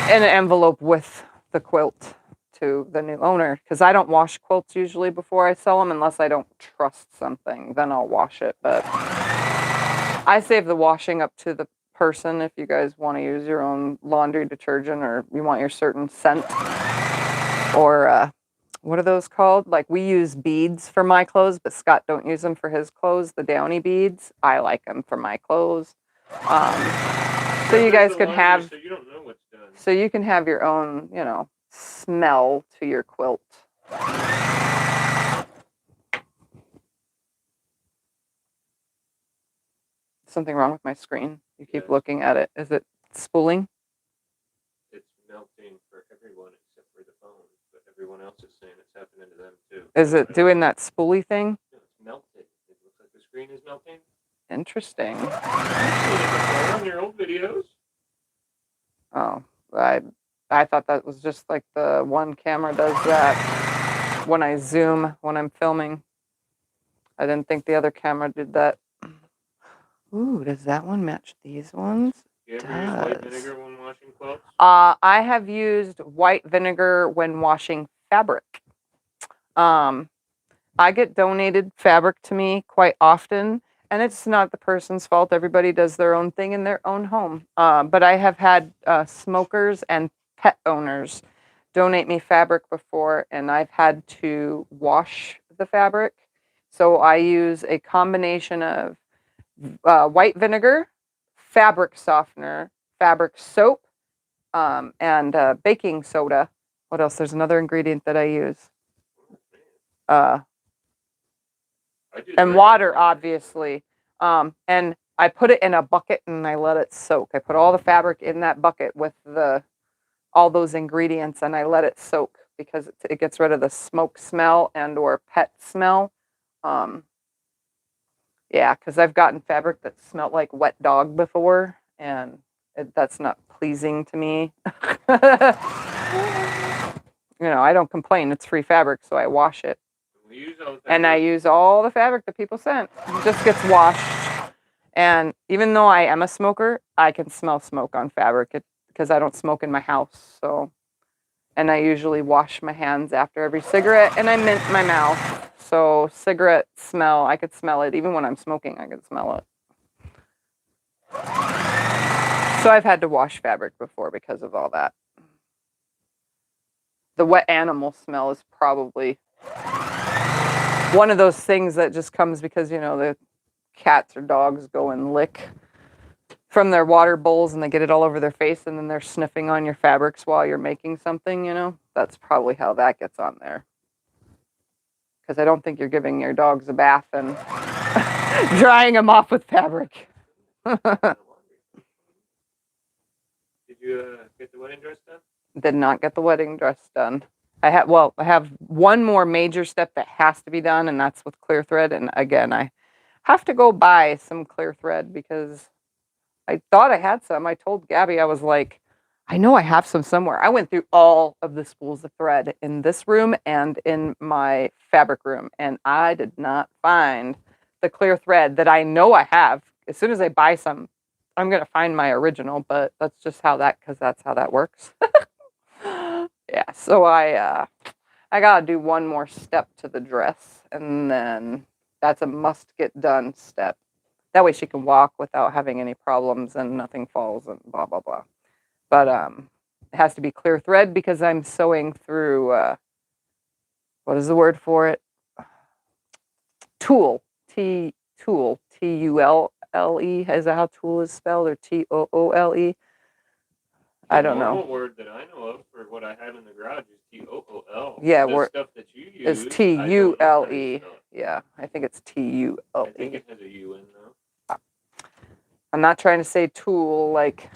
Speaker 1: envelope with the quilt to the new owner, because I don't wash quilts usually before I sell them unless I don't trust something. Then I'll wash it, but I save the washing up to the person if you guys want to use your own laundry detergent or you want your certain scent or what are those called? Like we use beads for my clothes, but Scott don't use them for his clothes, the downy beads. I like them for my clothes. So you guys could have,
Speaker 2: so you don't know what's done.
Speaker 1: So you can have your own, smell to your quilt. Something wrong with my screen? You keep looking at it. Is it spooling?
Speaker 2: It's melting for everyone except for the phone, but everyone else is saying it's happening to them too.
Speaker 1: Is it doing that spoolie thing?
Speaker 2: No, it's melted. It looks like the screen is melting.
Speaker 1: Interesting.
Speaker 2: On your old videos.
Speaker 1: Oh, I thought that was just like the one camera does that when I zoom when I'm filming. I didn't think the other camera did that. Ooh, does that one match these ones?
Speaker 2: You ever use white vinegar when washing quilts?
Speaker 1: I have used white vinegar when washing fabric. I get donated fabric to me quite often, and it's not the person's fault. Everybody does their own thing in their own home. But I have had smokers and pet owners donate me fabric before, and I've had to wash the fabric. So I use a combination of white vinegar, fabric softener, fabric soap, and baking soda. What else? There's another ingredient that I use. And water, obviously. And I put it in a bucket and I let it soak. I put all the fabric in that bucket with all those ingredients and I let it soak because it gets rid of the smoke smell and or pet smell. Yeah, because I've gotten fabric that smelled like wet dog before, and that's not pleasing to me. I don't complain. It's free fabric, so I wash it. And I use all the fabric that people sent. It just gets washed. And even though I am a smoker, I can smell smoke on fabric because I don't smoke in my house. And I usually wash my hands after every cigarette, and I mint my mouth. So cigarette smell, I could smell it. Even when I'm smoking, I could smell it. So I've had to wash fabric before because of all that. The wet animal smell is probably one of those things that just comes because, the cats or dogs go and lick from their water bowls and they get it all over their face and then they're sniffing on your fabrics while you're making something, That's probably how that gets on there. Because I don't think you're giving your dogs a bath and drying them off with fabric.
Speaker 2: Did you get the wedding dress done?
Speaker 1: Did not get the wedding dress done. I have one more major step that has to be done, and that's with clear thread. And again, I have to go buy some clear thread because I thought I had some. I told Gabby, I was like, I know I have some somewhere. I went through all of the spools of thread in this room and in my fabric room, and I did not find the clear thread that I know I have. As soon as I buy some, I'm going to find my original, but that's just how because that's how that works. Yeah, so I got to do one more step to the dress, and then that's a must get done step. That way she can walk without having any problems and nothing falls and blah, blah, blah. But it has to be clear thread because I'm sewing through, what is the word for it? Tulle. Tulle. Tulle. Is that how tulle is spelled, or Toole? I don't know.
Speaker 2: The normal word that I know of for what I have in the garage is TOOL.
Speaker 1: Yeah,
Speaker 2: the stuff that you use
Speaker 1: is TULE. Yeah, I think it's TULE.
Speaker 2: I think it has a U in though.
Speaker 1: I'm not trying to say tool like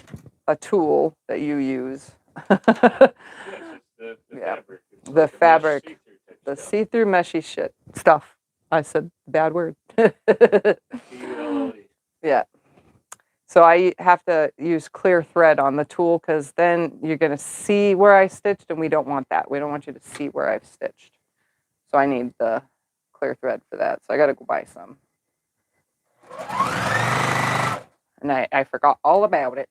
Speaker 1: a tool that you use.
Speaker 2: Yes, it's the fabric. It's
Speaker 1: The
Speaker 2: like
Speaker 1: fabric.
Speaker 2: mesh see-through type
Speaker 1: The
Speaker 2: stuff.
Speaker 1: see-through meshy shit stuff. I said bad word.
Speaker 2: TULE.
Speaker 1: Yeah. So I have to use clear thread on the tool because then you're going to see where I stitched, and we don't want that. We don't want you to see where I've stitched. So I need the clear thread for that. So I got to go buy some. And I forgot all about it.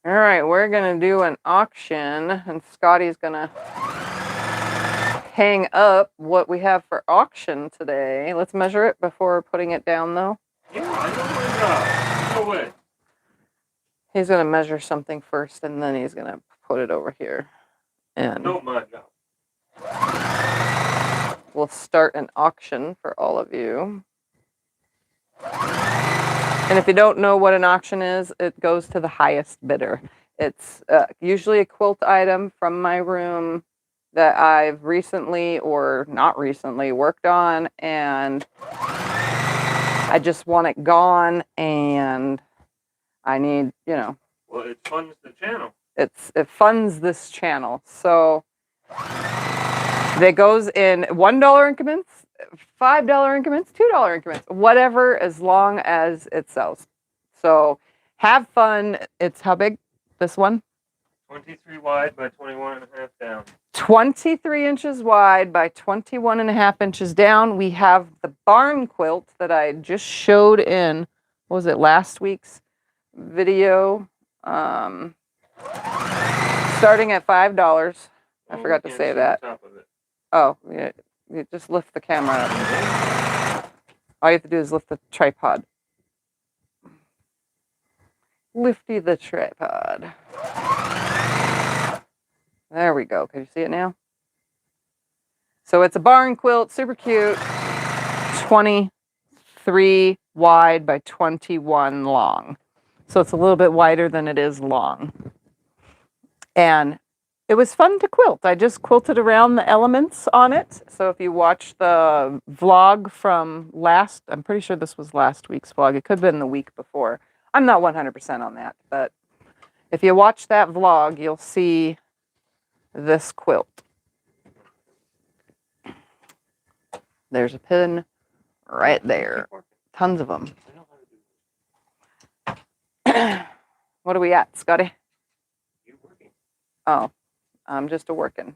Speaker 1: All right, we're going to do an auction, and Scotty's going to hang up what we have for auction today. Let's measure it before putting it down, though.
Speaker 2: Yeah, I know my job. No way.
Speaker 1: He's going to measure something first, and then he's going to put it over here. And
Speaker 2: no my job.
Speaker 1: We'll start an auction for all of you. And if you don't know what an auction is, it goes to the highest bidder. It's usually a quilt item from my room that I've recently or not recently worked on, and I just want it gone, and I need,
Speaker 2: Well, it funds the channel.
Speaker 1: It funds this channel. So that goes in $1 increments, $5 increments, $2 increments, whatever, as long as it sells. So have fun. It's how big? This one?
Speaker 2: 23 wide by 21.5 down.
Speaker 1: 23 inches wide by 21.5 inches down. We have the barn quilt that I just showed in, what was it, last week's video? Starting at $5. I forgot to say that. Oh, yeah, you just lift the camera up. All you have to do is lift the tripod. Lifty the tripod. There we go. Can you see it now? So it's a barn quilt, super cute. 23 wide by 21 long. So it's a little bit wider than it is long. And it was fun to quilt. I just quilted around the elements on it. So if you watch the vlog from I'm pretty sure this was last week's vlog. It could have been the week before. I'm not 100% on that, but if you watch that vlog, you'll see this quilt. There's a pin right there. Tons of them. What are we at, Scotty?
Speaker 2: You working?
Speaker 1: Oh, I'm just a working.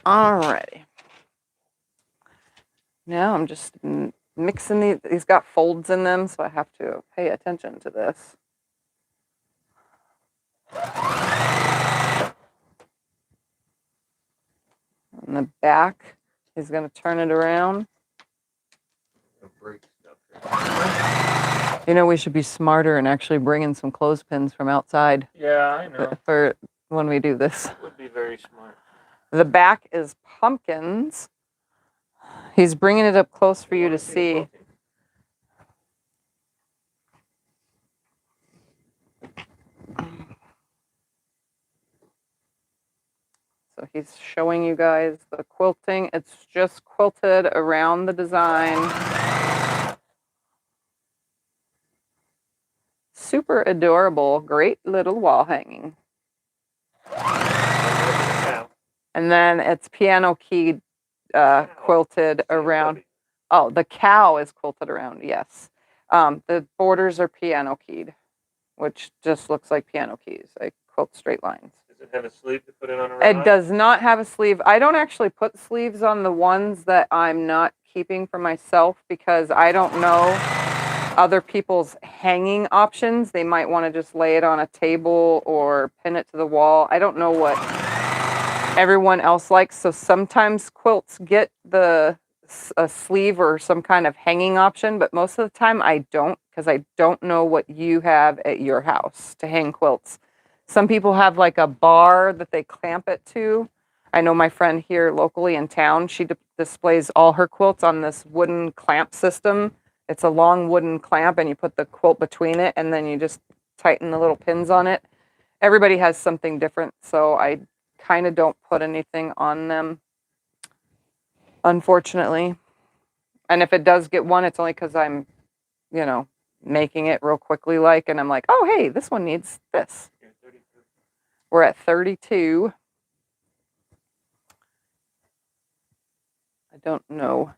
Speaker 1: Alrighty. Now I'm just mixing these. These got folds in them, so I have to pay attention to this. On the back, he's going to turn it around. You know, we should be smarter and actually bring in some clothespins from outside.
Speaker 2: Yeah, I know.
Speaker 1: For when we do this.
Speaker 2: That would be very smart.
Speaker 1: The back is pumpkins. He's bringing it up close for you to see. So he's showing you guys the quilting. It's just quilted around the design. Super adorable, great little wall hanging. And then it's piano keyed, quilted around.
Speaker 2: CW.
Speaker 1: Oh, the cow is quilted around, yes. The borders are piano keyed, which just looks like piano keys. I quilt straight lines.
Speaker 2: Does it have a sleeve to put it on a
Speaker 1: It
Speaker 2: rod?
Speaker 1: does not have a sleeve. I don't actually put sleeves on the ones that I'm not keeping for myself because I don't know other people's hanging options. They might want to just lay it on a table or pin it to the wall. I don't know what everyone else likes. So sometimes quilts get a sleeve or some kind of hanging option, but most of the time I don't because I don't know what you have at your house to hang quilts. Some people have like a bar that they clamp it to. I know my friend here locally in town, she displays all her quilts on this wooden clamp system. It's a long wooden clamp and you put the quilt between it and then you just tighten the little pins on it. Everybody has something different, so I kind of don't put anything on them, unfortunately. And if it does get one, it's only because I'm, making it real quickly and I'm like, oh, hey, this one needs this.
Speaker 2: You're 32.
Speaker 1: We're at 32. I don't know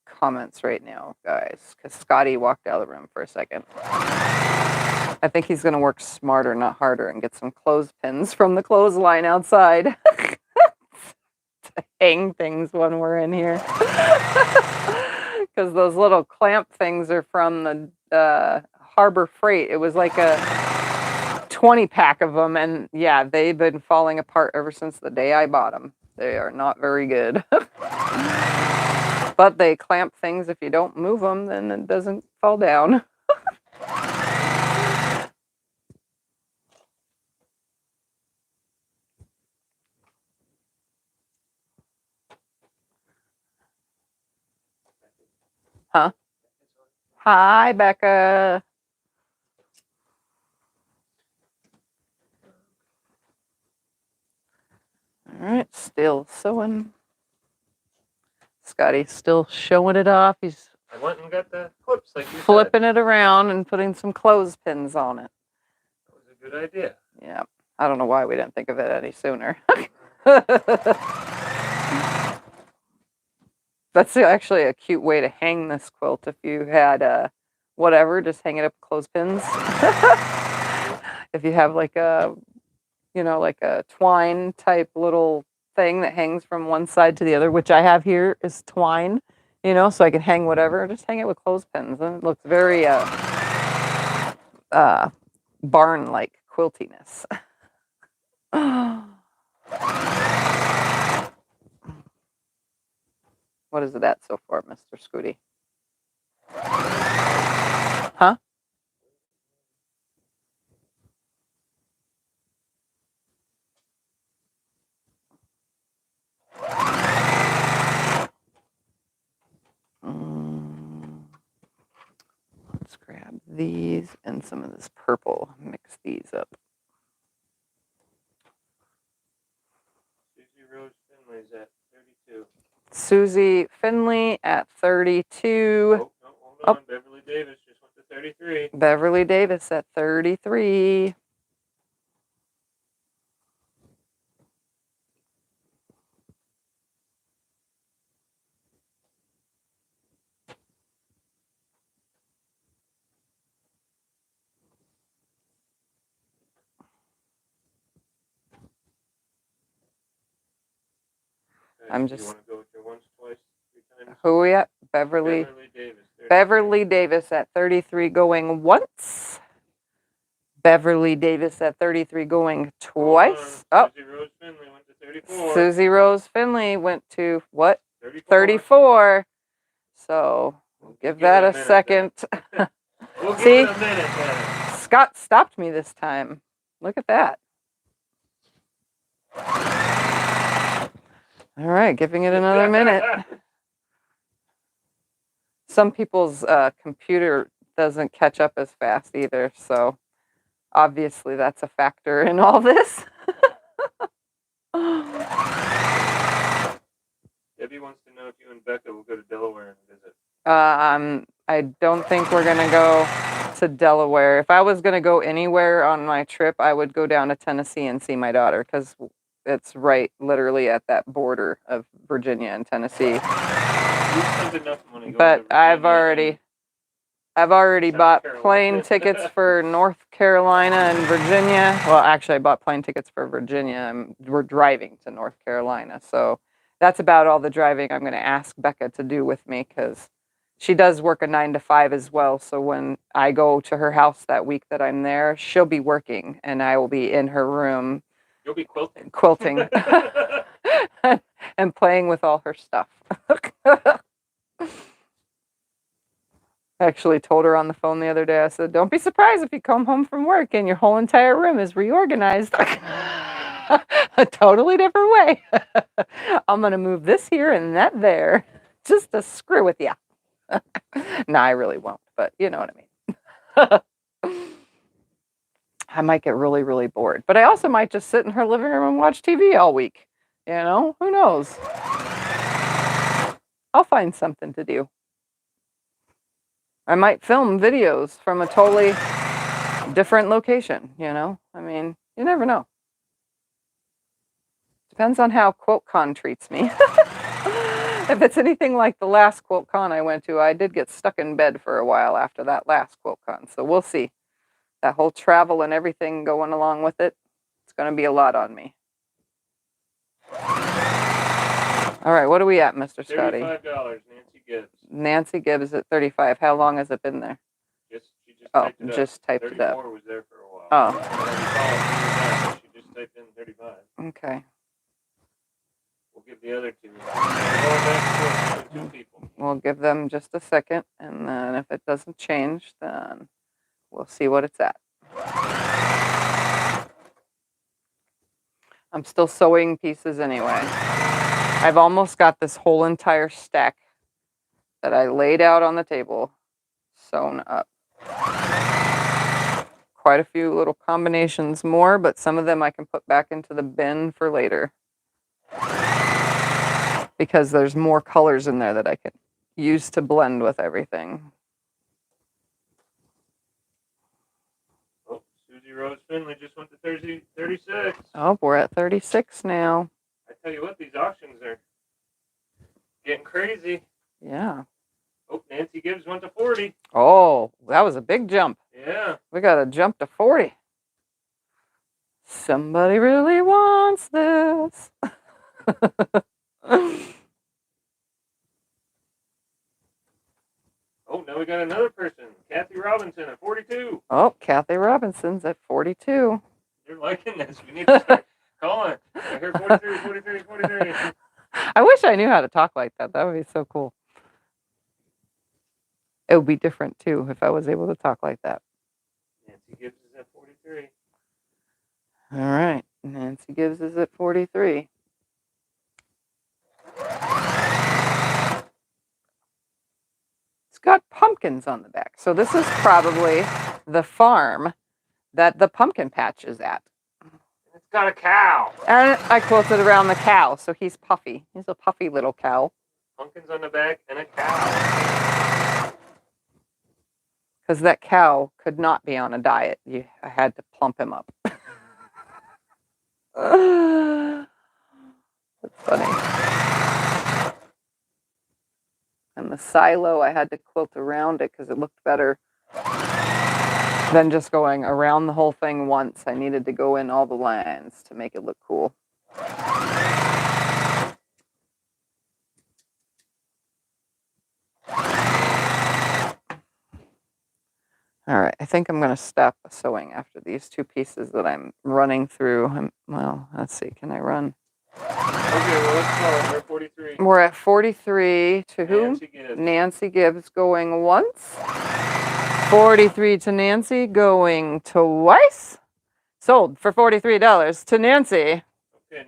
Speaker 1: comments right now, guys, because Scotty walked out of the room for a second. I think he's going to work smarter, not harder, and get some clothespins from the clothesline outside to hang things when we're in here. Because those little clamp things are from the Harbor Freight. It was like a 20-pack of them, and yeah, they've been falling apart ever since the day I bought them. They are not very good. But they clamp things. If you don't move them, then it doesn't fall down. Huh? Hi, Becca. All right, still sewing. Scotty's still showing it off. He's
Speaker 2: I went and got the clips like you
Speaker 1: flipping it around and putting some clothespins on it.
Speaker 2: That was a good idea.
Speaker 1: Yeah. I don't know why we didn't think of it any sooner. That's actually a cute way to hang this quilt. If you had whatever, just hang it up with clothespins. If you have like a twine type little thing that hangs from one side to the other, which I have here is twine, so I can hang whatever. Just hang it with clothespins, and it looks very barn-like quiltiness. What is that so far, Mr. Scooty? Huh? Let's grab these and some of this purple. Mix these up.
Speaker 2: Susie Rose Finley's at 32.
Speaker 1: Susie Finley at 32.
Speaker 2: Oh, no, hold on. Beverly Davis just went to 33.
Speaker 1: Beverly Davis at 33. I'm
Speaker 2: Do you
Speaker 1: just.
Speaker 2: want to go with your once, twice, 3 times?
Speaker 1: Who are we at? Beverly
Speaker 2: Davis. 33.
Speaker 1: Beverly Davis at 33 going once. Beverly Davis at 33 going twice. Oh,
Speaker 2: Susie Rose Finley went to 34.
Speaker 1: Susie Rose Finley went to what?
Speaker 2: 34.
Speaker 1: 34. So we'll give that a second.
Speaker 2: We'll
Speaker 1: See?
Speaker 2: give it a minute then.
Speaker 1: Scott stopped me this time. Look at that. All right, giving it another minute. Some people's computer doesn't catch up as fast either, so obviously that's a factor in all this.
Speaker 2: Debbie wants to know if you and Becca will go to Delaware and visit.
Speaker 1: I don't think we're gonna go to Delaware. If I was going to go anywhere on my trip, I would go down to Tennessee and see my daughter because it's right literally at that border of Virginia and Tennessee.
Speaker 2: You spend enough money going
Speaker 1: But
Speaker 2: to
Speaker 1: I've
Speaker 2: Virginia
Speaker 1: already
Speaker 2: South
Speaker 1: bought
Speaker 2: Carolina.
Speaker 1: plane tickets for North Carolina and Virginia. Well, actually, I bought plane tickets for Virginia. We're driving to North Carolina. So that's about all the driving I'm going to ask Becca to do with me because she does work a 9 to 5 as well. So when I go to her house that week that I'm there, she'll be working and I will be in her room.
Speaker 2: You'll be quilting.
Speaker 1: Quilting and playing with all her stuff. I actually told her on the phone the other day, I said, don't be surprised if you come home from work and your whole entire room is reorganized. A totally different way. I'm going to move this here and that there just to screw with you. No, I really won't, but you know what I mean. I might get really, really bored. But I also might just sit in her living room and watch TV all week. You know, who knows? I'll find something to do. I might film videos from a totally different location, you know? I mean, you never know. Depends on how QuiltCon treats me. If it's anything like the last QuiltCon I went to, I did get stuck in bed for a while after that last QuiltCon. So we'll see. That whole travel and everything going along with it, it's going to be a lot on me. All right, what are we at, Mr. Scotty?
Speaker 2: $35, Nancy Gibbs.
Speaker 1: Nancy Gibbs at 35. How long has it been there?
Speaker 2: She just typed it up.
Speaker 1: Just typed it up.
Speaker 2: 34 was there for a while.
Speaker 1: Oh.
Speaker 2: She just typed in 35.
Speaker 1: Okay.
Speaker 2: We'll give the other two. Going back to 2 people.
Speaker 1: We'll give them just a second, and then if it doesn't change, then we'll see what it's at. I'm still sewing pieces anyway. I've almost got this whole entire stack that I laid out on the table sewn up. Quite a few little combinations more, but some of them I can put back into the bin for later. Because there's more colors in there that I can use to blend with everything.
Speaker 2: Oh, Susie Rose Finley just went to 36.
Speaker 1: Oh, we're at 36 now.
Speaker 2: I tell you what, these auctions are getting crazy.
Speaker 1: Yeah.
Speaker 2: Oh, Nancy Gibbs went to 40.
Speaker 1: Oh, that was a big jump.
Speaker 2: Yeah.
Speaker 1: We got to jump to 40. Somebody really wants this.
Speaker 2: Oh, now we got another person. Kathy Robinson at 42.
Speaker 1: Oh, Kathy Robinson's at 42.
Speaker 2: You're liking this. We need to start calling. I heard 43, 43, 43.
Speaker 1: I wish I knew how to talk like that. That would be so cool. It would be different, too, if I was able to talk like that.
Speaker 2: Nancy Gibbs is at 43.
Speaker 1: All right. Nancy Gibbs is at 43. It's got pumpkins on the back. So this is probably the farm that the pumpkin patch is at.
Speaker 2: It's got a cow.
Speaker 1: And I quilted around the cow, so he's puffy. He's a puffy little cow.
Speaker 2: Pumpkins on the back and a cow.
Speaker 1: Because that cow could not be on a diet. I had to plump him up. That's funny. And the silo, I had to quilt around it because it looked better than just going around the whole thing once. I needed to go in all the lines to make it look cool. All right, I think I'm going to stop sewing after these 2 pieces that I'm running through. Well, let's see, can I run?
Speaker 2: Okay, well, let's call it. We're 43.
Speaker 1: We're at 43 to whom?
Speaker 2: Nancy Gibbs.
Speaker 1: Nancy Gibbs going once. 43 to Nancy going twice. Sold for $43 to Nancy.
Speaker 2: Okay,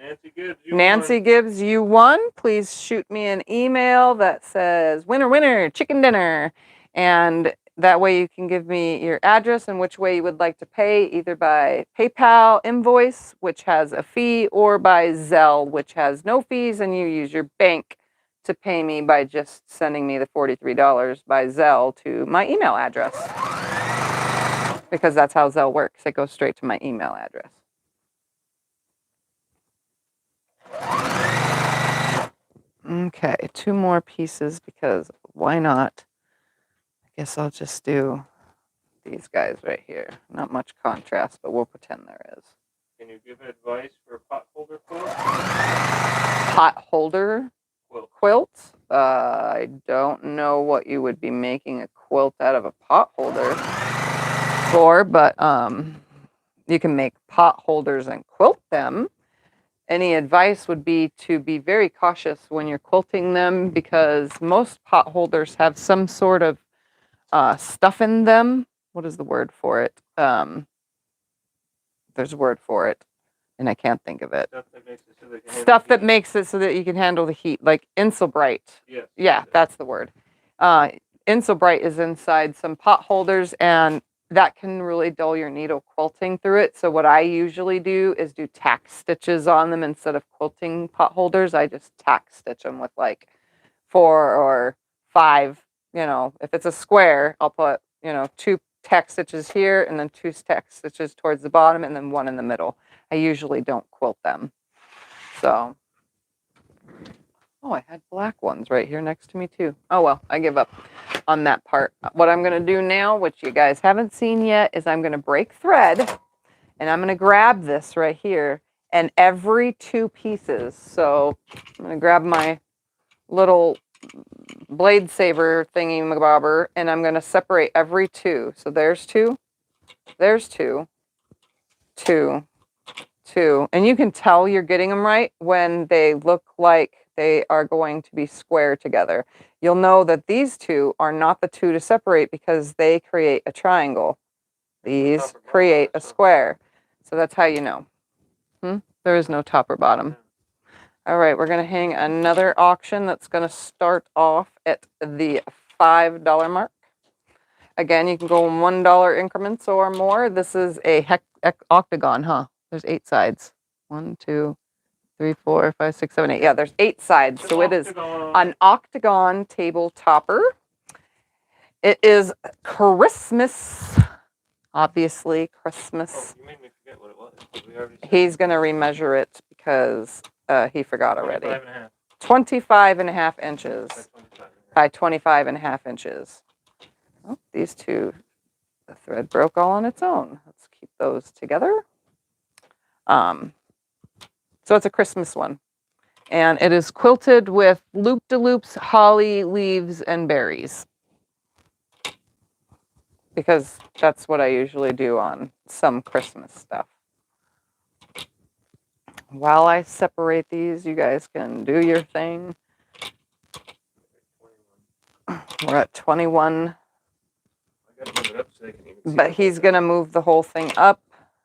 Speaker 2: Nancy Gibbs,
Speaker 1: Nancy Gibbs, you won. Please shoot me an email that says winner, winner, chicken dinner. And that way you can give me your address and which way you would like to pay, either by PayPal invoice, which has a fee, or by Zelle, which has no fees, and you use your bank to pay me by just sending me the $43 by Zelle to my email address. because that's how Zelle works. It goes straight to my email address. Okay, 2 more pieces because why not? I guess I'll just do these guys right here. Not much contrast, but we'll pretend there is.
Speaker 2: Can you give advice for pot holder quilt?
Speaker 1: Pot holder quilt? I don't know what you would be making a quilt out of a pot holder for, but you can make pot holders and quilt them. Any advice would be to be very cautious when you're quilting them because most pot holders have some sort of stuff in them. What is the word for it? There's a word for it, and I can't think of it. Stuff that makes it so that you can handle the heat, like Insulbright.
Speaker 2: Yes.
Speaker 1: Yeah, that's the word. Insulbright is inside some pot holders, and that can really dull your needle quilting through it. So what I usually do is do tack stitches on them instead of quilting pot holders. I just tack stitch them with like 4 or 5. You know, if it's a square, I'll put 2 tack stitches here and then 2 tack stitches towards the bottom and then 1 in the middle. I usually don't quilt them. So, oh, I had black ones right here next to me too. Oh well, I give up on that part. What I'm going to do now, which you guys haven't seen yet, is I'm going to break thread and I'm going to grab this right here and every 2 pieces. So I'm going to grab my little blade saver thingy mabobber and I'm going to separate every 2. So there's 2, there's 2, 2, 2. And you can tell you're getting them right when they look like they are going to be square together. You'll know that these 2 are not the 2 to separate because they create a triangle. These create a square. So that's how you know. There is no top or bottom. All right, we're going to hang another auction that's going to start off at the $5 mark. Again, you can go in $1 increments or more. This is a octagon, huh? There's 8 sides. 1, 2, 3, 4, 5, 6, 7, 8. Yeah, there's 8 sides. So it is an octagon table topper. It is Christmas. Obviously, Christmas.
Speaker 2: Oh, you made me forget what it was. We already said
Speaker 1: He's going to remeasure it because he forgot already.
Speaker 2: 25.5.
Speaker 1: 25.5 inches by 25.5 inches. Oh, these 2, the thread broke all on its own. Let's keep those together. So it's a Christmas one. And it is quilted with loop-de-loops, holly, leaves, and berries. Because that's what I usually do on some Christmas stuff. While I separate these, you guys can do your thing. We're at 21.
Speaker 2: I gotta move it up so they can even see
Speaker 1: But
Speaker 2: the
Speaker 1: he's
Speaker 2: whole
Speaker 1: going to move the whole thing up,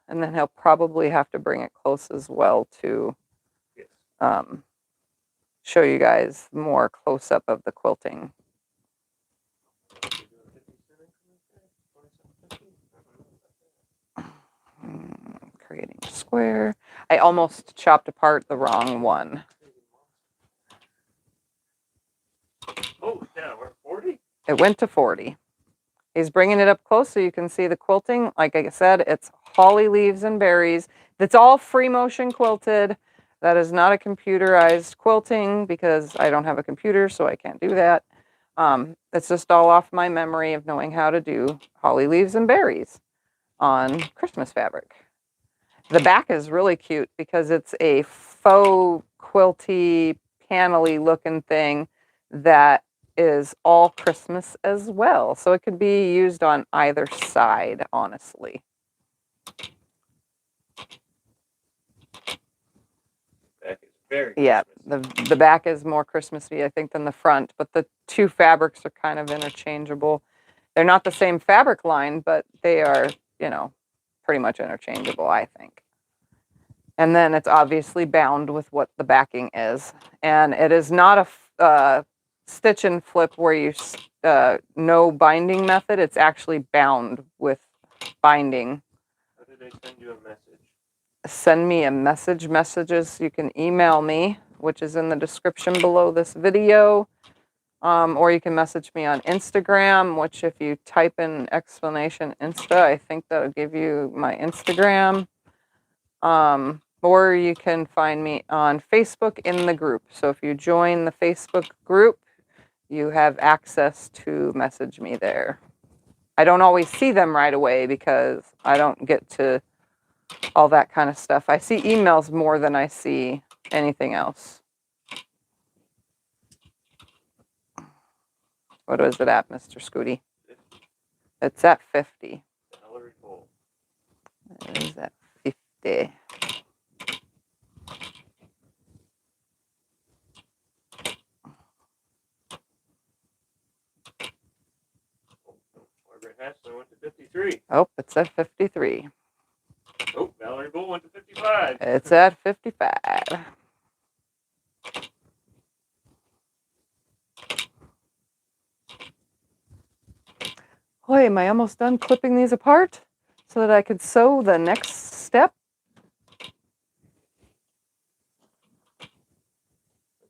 Speaker 1: and then he'll probably have to bring it close as well to show you guys more close-up of the quilting. Creating a square. I almost chopped apart the wrong one.
Speaker 2: Oh, yeah, we're 40?
Speaker 1: It went to 40. He's bringing it up close so you can see the quilting. Like I said, it's holly, leaves, and berries. It's all free motion quilted. That is not a computerized quilting because I don't have a computer, so I can't do that. It's just all off my memory of knowing how to do holly, leaves, and berries on Christmas fabric. The back is really cute because it's a faux quilty, panel-y looking thing that is all Christmas as well. So it could be used on either side, honestly.
Speaker 2: Back is very
Speaker 1: Yeah,
Speaker 2: Christmas.
Speaker 1: the back is more Christmassy, I think, than the front, but the 2 fabrics are kind of interchangeable. They're not the same fabric line, but they are, pretty much interchangeable, I think. And then it's obviously bound with what the backing is. And it is not a stitch and flip where you no binding method. It's actually bound with binding.
Speaker 2: How did they send you a message?
Speaker 1: Send me a messages. You can email me, which is in the description below this video. Or you can message me on Instagram, which if you type in explanation Insta, I think that'll give you my Instagram. Or you can find me on Facebook in the group. So if you join the Facebook group, you have access to message me there. I don't always see them right away because I don't get to all that kind of stuff. I see emails more than I see anything else. What is it at, Mr. Scooty?
Speaker 2: 50.
Speaker 1: It's at 50.
Speaker 2: Salary full.
Speaker 1: It is at 50.
Speaker 2: Margaret Hassler went to 53.
Speaker 1: Oh, it's at 53.
Speaker 2: Oh, Valerie Bull went to 55.
Speaker 1: It's at 55. Boy, am I almost done clipping these apart so that I could sew the next step?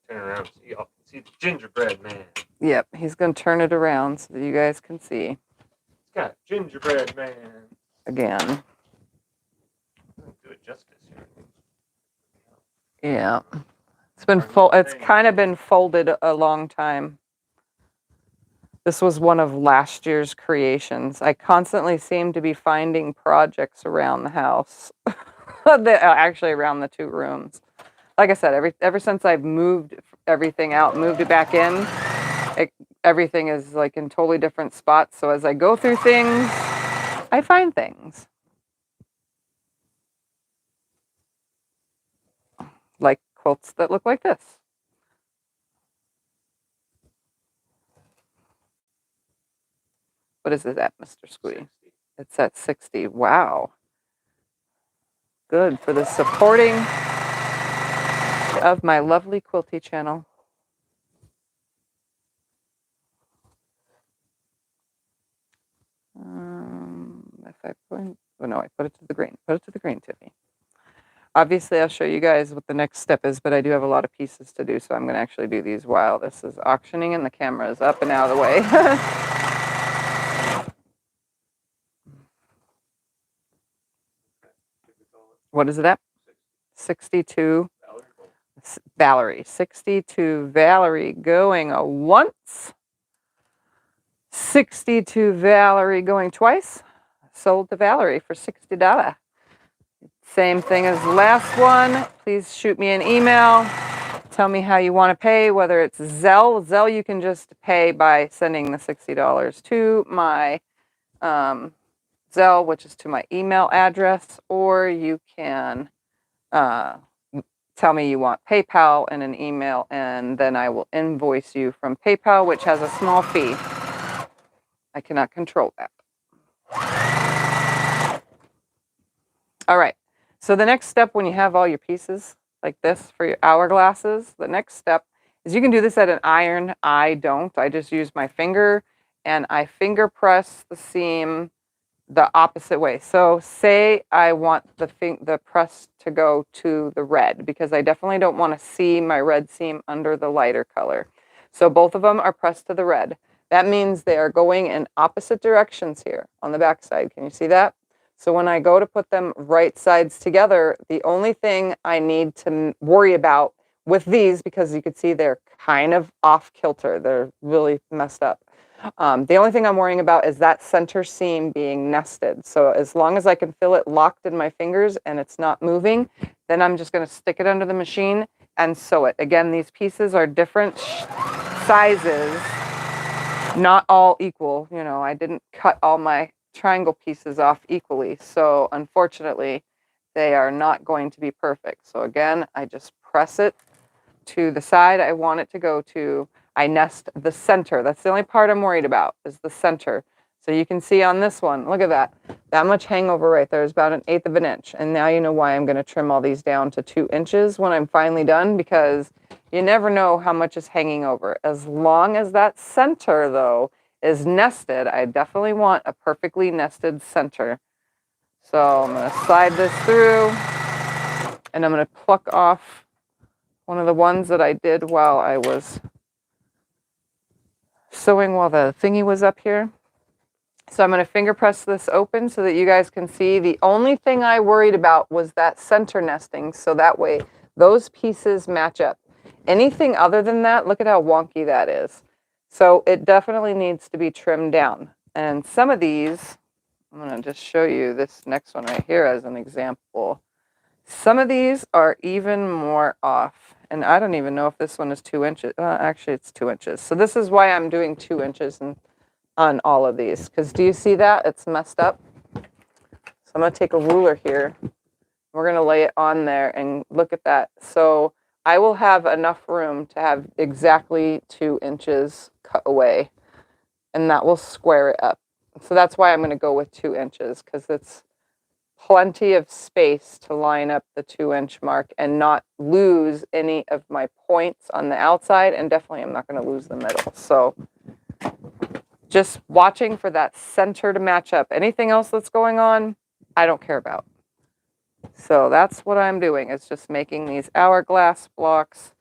Speaker 2: Turn around, see the gingerbread man.
Speaker 1: Yep, he's going to turn it around so that you guys can see.
Speaker 2: It's got gingerbread man.
Speaker 1: Again.
Speaker 2: Do it justice here.
Speaker 1: Yeah. It's kind of been folded a long time. This was one of last year's creations. I constantly seem to be finding projects around the house. Actually around the 2 rooms. Like I said, ever since I've moved everything out, moved it back in, everything is like in totally different spots. So as I go through things, I find things. Like quilts that look like this. What is it at, Mr. Scooty?
Speaker 2: 60.
Speaker 1: It's at 60. Wow. Good for the supporting of my lovely quilty channel. If I put, oh no, I put it to the green. Put it to the green, Tiffany. Obviously, I'll show you guys what the next step is, but I do have a lot of pieces to do, so I'm going to actually do these while this is auctioning and the camera is up and out of the way. What is it at? 62. Valerie. 62 Valerie going a once. 62 Valerie going twice. Sold to Valerie for $60. Same thing as the last one. Please shoot me an email. Tell me how you want to pay, whether it's Zelle. Zelle you can just pay by sending the $60 to my Zelle, which is to my email address, or you can tell me you want PayPal in an email, and then I will invoice you from PayPal, which has a small fee. I cannot control that. All right. So the next step when you have all your pieces like this for your hourglasses, the next step is you can do this at an iron. I don't. I just use my finger and I finger press the seam the opposite way. So say I want the press to go to the red because I definitely don't want to see my red seam under the lighter color. So both of them are pressed to the red. That means they are going in opposite directions here on the back side. Can you see that? So when I go to put them right sides together, the only thing I need to worry about with these, because you can see they're kind of off kilter, they're really messed up. The only thing I'm worrying about is that center seam being nested. So as long as I can feel it locked in my fingers and it's not moving, then I'm just going to stick it under the machine and sew it. Again, these pieces are different sizes, not all equal. You know, I didn't cut all my triangle pieces off equally. So unfortunately, they are not going to be perfect. So again, I just press it to the side I want it to go to. I nest the center. That's the only part I'm worried about is the center. So you can see on this one, look at that. That much hangover right there is about 1/8 of an inch. And now you know why I'm going to trim all these down to 2 inches when I'm finally done, because you never know how much is hanging over. As long as that center, though, is nested, I definitely want a perfectly nested center. So I'm going to slide this through, and I'm going to pluck off one of the ones that I did while I was sewing while the thingy was up here. So I'm going to finger press this open so that you guys can see. The only thing I worried about was that center nesting, so that way those pieces match up. Anything other than that, look at how wonky that is. So it definitely needs to be trimmed down. And some of these, I'm going to just show you this next one right here as an example. Some of these are even more off. And I don't even know if this one is 2 inches. Actually, it's 2 inches. So this is why I'm doing 2 inches on all of these. Because do you see that? It's messed up. So I'm going to take a ruler here. We're going to lay it on there and look at that. So I will have enough room to have exactly 2 inches cut away. And that will square it up. So that's why I'm going to go with 2 inches, because it's plenty of space to line up the 2-inch mark and not lose any of my points on the outside, and definitely I'm not going to lose the middle. So just watching for that center to match up. Anything else that's going on, I don't care about. So that's what I'm doing, is just making these hourglass blocks,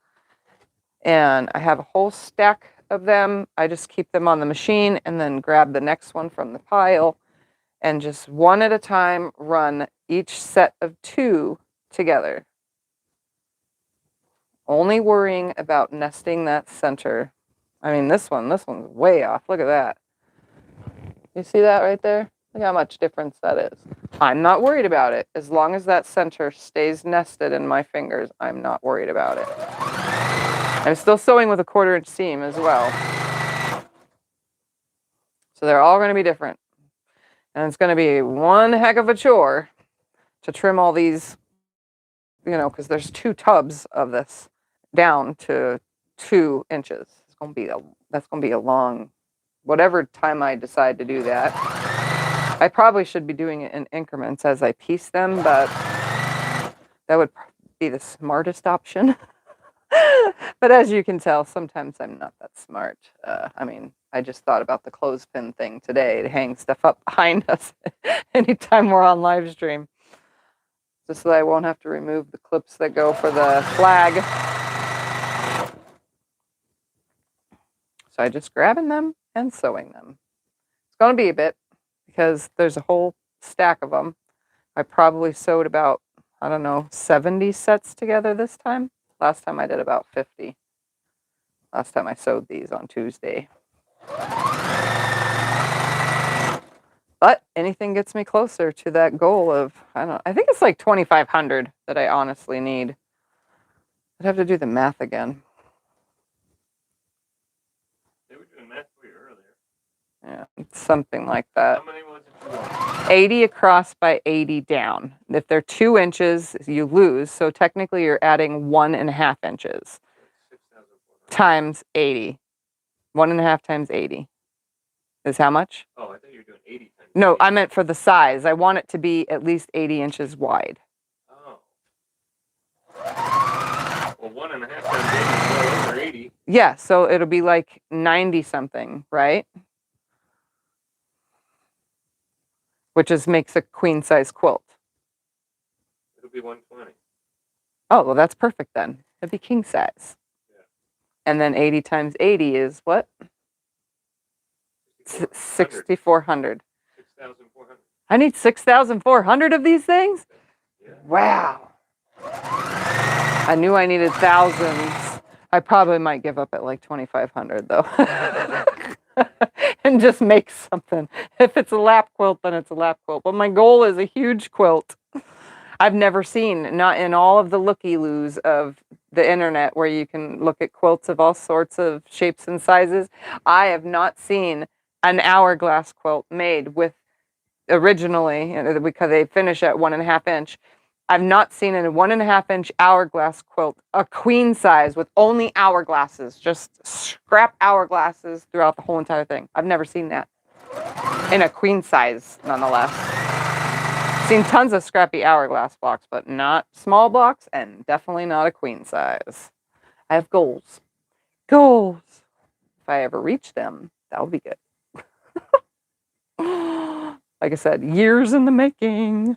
Speaker 1: and I have a whole stack of them. I just keep them on the machine and then grab the next one from the pile and just one at a time run each set of 2 together. Only worrying about nesting that center. I mean, this one's way off. Look at that. You see that right there? Look how much difference that is. I'm not worried about it. As long as that center stays nested in my fingers, I'm not worried about it. I'm still sewing with a 1/4-inch seam as well. So they're all going to be different. And it's going to be one heck of a chore to trim all these, you know, because there's 2 tubs of this down to 2 inches. That's going to be a long, whatever time I decide to do that. I probably should be doing it in increments as I piece them, but that would be the smartest option. But as you can tell, sometimes I'm not that smart. I mean, I just thought about the clothespin thing today to hang stuff up behind us anytime we're on live stream, just so that I won't have to remove the clips that go for the flag. So I just grabbing them and sewing them. It's going to be a bit because there's a whole stack of them. I probably sewed about, I don't know, 70 sets together this time. Last time I did about 50. Last time I sewed these on Tuesday. But anything gets me closer to that goal of, I think it's like 2,500 that I honestly need. I'd have to do the math again.
Speaker 2: They were doing math for you earlier.
Speaker 1: Yeah, it's something like that.
Speaker 2: How many was it?
Speaker 1: 80 across by 80 down. If they're 2 inches, you lose. So technically you're adding 1.5 inches times 80. 1.5 times 80 is how much?
Speaker 2: Oh, I thought you were doing 80 times.
Speaker 1: No,
Speaker 2: 80.
Speaker 1: I meant for the size. I want it to be at least 80 inches wide.
Speaker 2: Oh. Well, 1.5 times 80 is well over 80.
Speaker 1: Yeah, so it'll be like 90 something, right? Which makes a queen size quilt.
Speaker 2: It'll be 120.
Speaker 1: Oh, well, that's perfect then. It'd be king size.
Speaker 2: Yeah.
Speaker 1: And then 80 times 80 is what? 6,400.
Speaker 2: 6,400.
Speaker 1: I need 6,400 of these things?
Speaker 2: Yeah.
Speaker 1: Wow. I knew I needed thousands. I probably might give up at like 2,500 though. And just make something. If it's a lap quilt, then it's a lap quilt. But my goal is a huge quilt. I've never seen, not in all of the looky-loos of the internet where you can look at quilts of all sorts of shapes and sizes. I have not seen an hourglass quilt made with originally, because they finish at 1.5 inch. I've not seen a 1.5 inch hourglass quilt, a queen size with only hourglasses, just scrap hourglasses throughout the whole entire thing. I've never seen that. In a queen size, nonetheless. Seen tons of scrappy hourglass blocks, but not small blocks, and definitely not a queen size. I have goals. Goals! If I ever reach them, that would be good. Like I said, years in the making.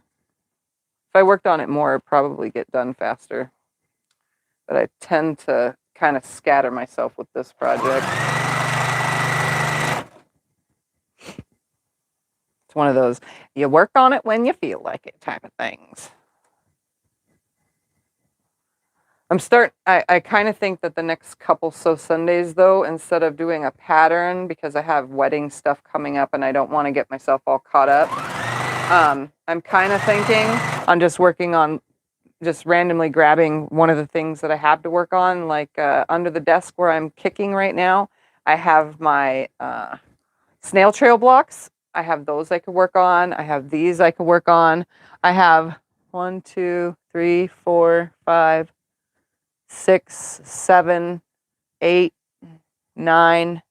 Speaker 1: If I worked on it more, it'd probably get done faster. But I tend to kind of scatter myself with this project. one of those, you work on it when you feel like it type of things. I kind of think that the next couple Sew Sundays, though, instead of doing a pattern, because I have wedding stuff coming up and I don't want to get myself all caught up, I'm kind of thinking on just working on, just randomly grabbing one of the things that I have to work on, like under the desk where I'm kicking right now, I have my snail trail blocks. I have those I could work on. I have these I could work on. I have 1, 2, 3, 4, 5, 6, 7, 8, 9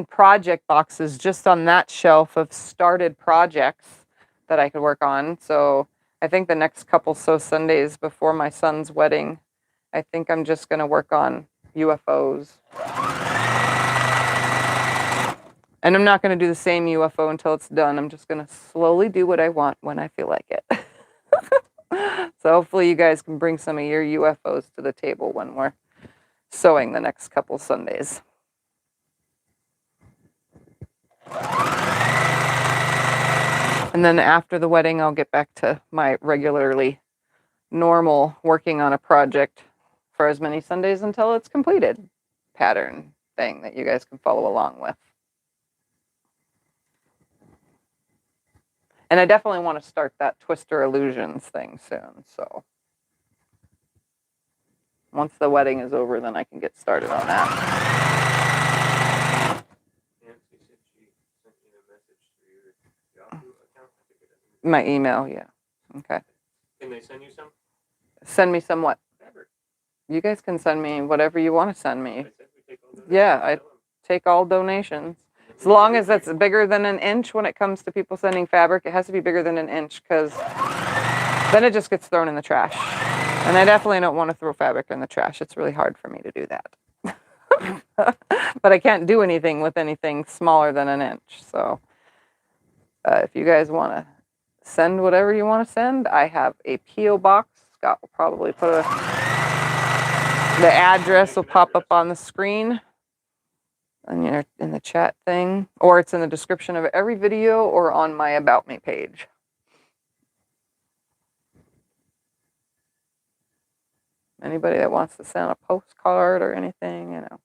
Speaker 1: project boxes just on that shelf of started projects that I could work on. So I think the next couple Sew Sundays before my son's wedding, I think I'm just going to work on UFOs. And I'm not going to do the same UFO until it's done. I'm just going to slowly do what I want when I feel like it. So hopefully you guys can bring some of your UFOs to the table when we're sewing the next couple Sundays. And then after the wedding, I'll get back to my regularly normal working on a project for as many Sundays until it's completed pattern thing that you guys can follow along with. And I definitely want to start that Twister Illusions thing soon. So once the wedding is over, then I can get started on that.
Speaker 2: Nancy said she sent you a message through your Yahoo account. I think it is.
Speaker 1: My email, yeah. Okay.
Speaker 2: Can they send you some?
Speaker 1: Send me some what?
Speaker 2: Fabric.
Speaker 1: You guys can send me whatever you want to send me.
Speaker 2: I said we take all donations.
Speaker 1: Yeah, I take all donations. As long as it's bigger than an inch when it comes to people sending fabric, it has to be bigger than an inch because then it just gets thrown in the trash. And I definitely don't want to throw fabric in the trash. It's really hard for me to do that. But I can't do anything with anything smaller than an inch. So if you guys want to send whatever you want to send, I have a P.O. box. Scott will probably put the address will pop up on the screen. And you're in the chat thing, or it's in the description of every video or on my About Me page. Anybody that wants to send a postcard or anything, you know.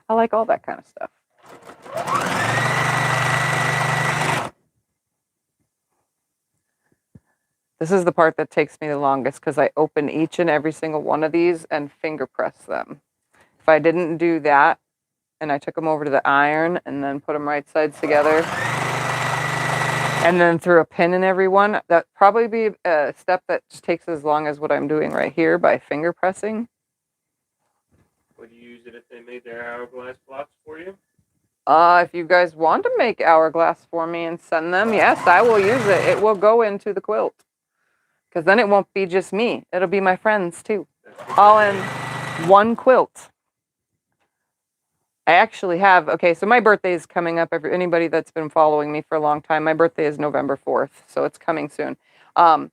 Speaker 1: I like all that kind of stuff. This is the part that takes me the longest because I open each and every single one of these and finger press them. If I didn't do that, and I took them over to the iron and then put them right sides together and then threw a pin in every one, that'd probably be a step that just takes as long as what I'm doing right here by finger pressing.
Speaker 2: Would you use it if they made their hourglass blocks for you?
Speaker 1: If you guys want to make hourglass for me and send them, yes, I will use it. It will go into the quilt. Because then it won't be just me. It'll be my friends too. All in one quilt. I actually have, okay, so my birthday is coming up. Anybody that's been following me for a long time, my birthday is November 4th, so it's coming soon. How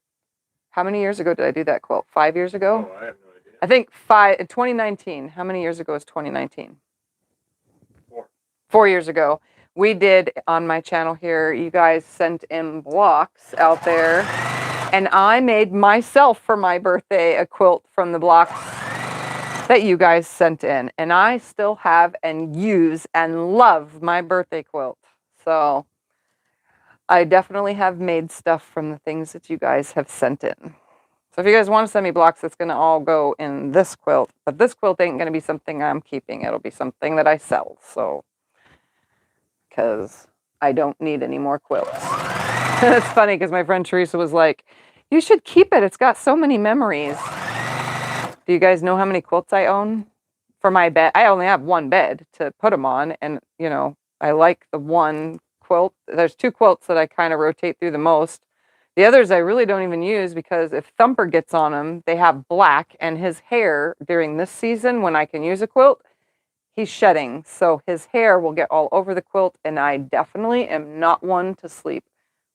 Speaker 1: many years ago did I do that quilt? 5 years ago?
Speaker 2: Oh, I have no idea.
Speaker 1: I think 2019. How many years ago is 2019?
Speaker 2: 4.
Speaker 1: 4 years ago. We did, on my channel here, you guys sent in blocks out there, and I made myself for my birthday a quilt from the blocks that you guys sent in, and I still have and use and love my birthday quilt. So I definitely have made stuff from the things that you guys have sent in. So if you guys want to send me blocks, it's going to all go in this quilt, but this quilt ain't going to be something I'm keeping. It'll be something that I sell. So because I don't need any more quilts. It's funny because my friend Teresa was like, you should keep it, it's got so many memories. Do you guys know how many quilts I own for my bed? I only have one bed to put them on, and you know, I like the one quilt. There's 2 quilts that I kind of rotate through the most. The others I really don't even use because if Thumper gets on them, they have black, and his hair during this season when I can use a quilt, he's shedding, so his hair will get all over the quilt, and I definitely am not one to sleep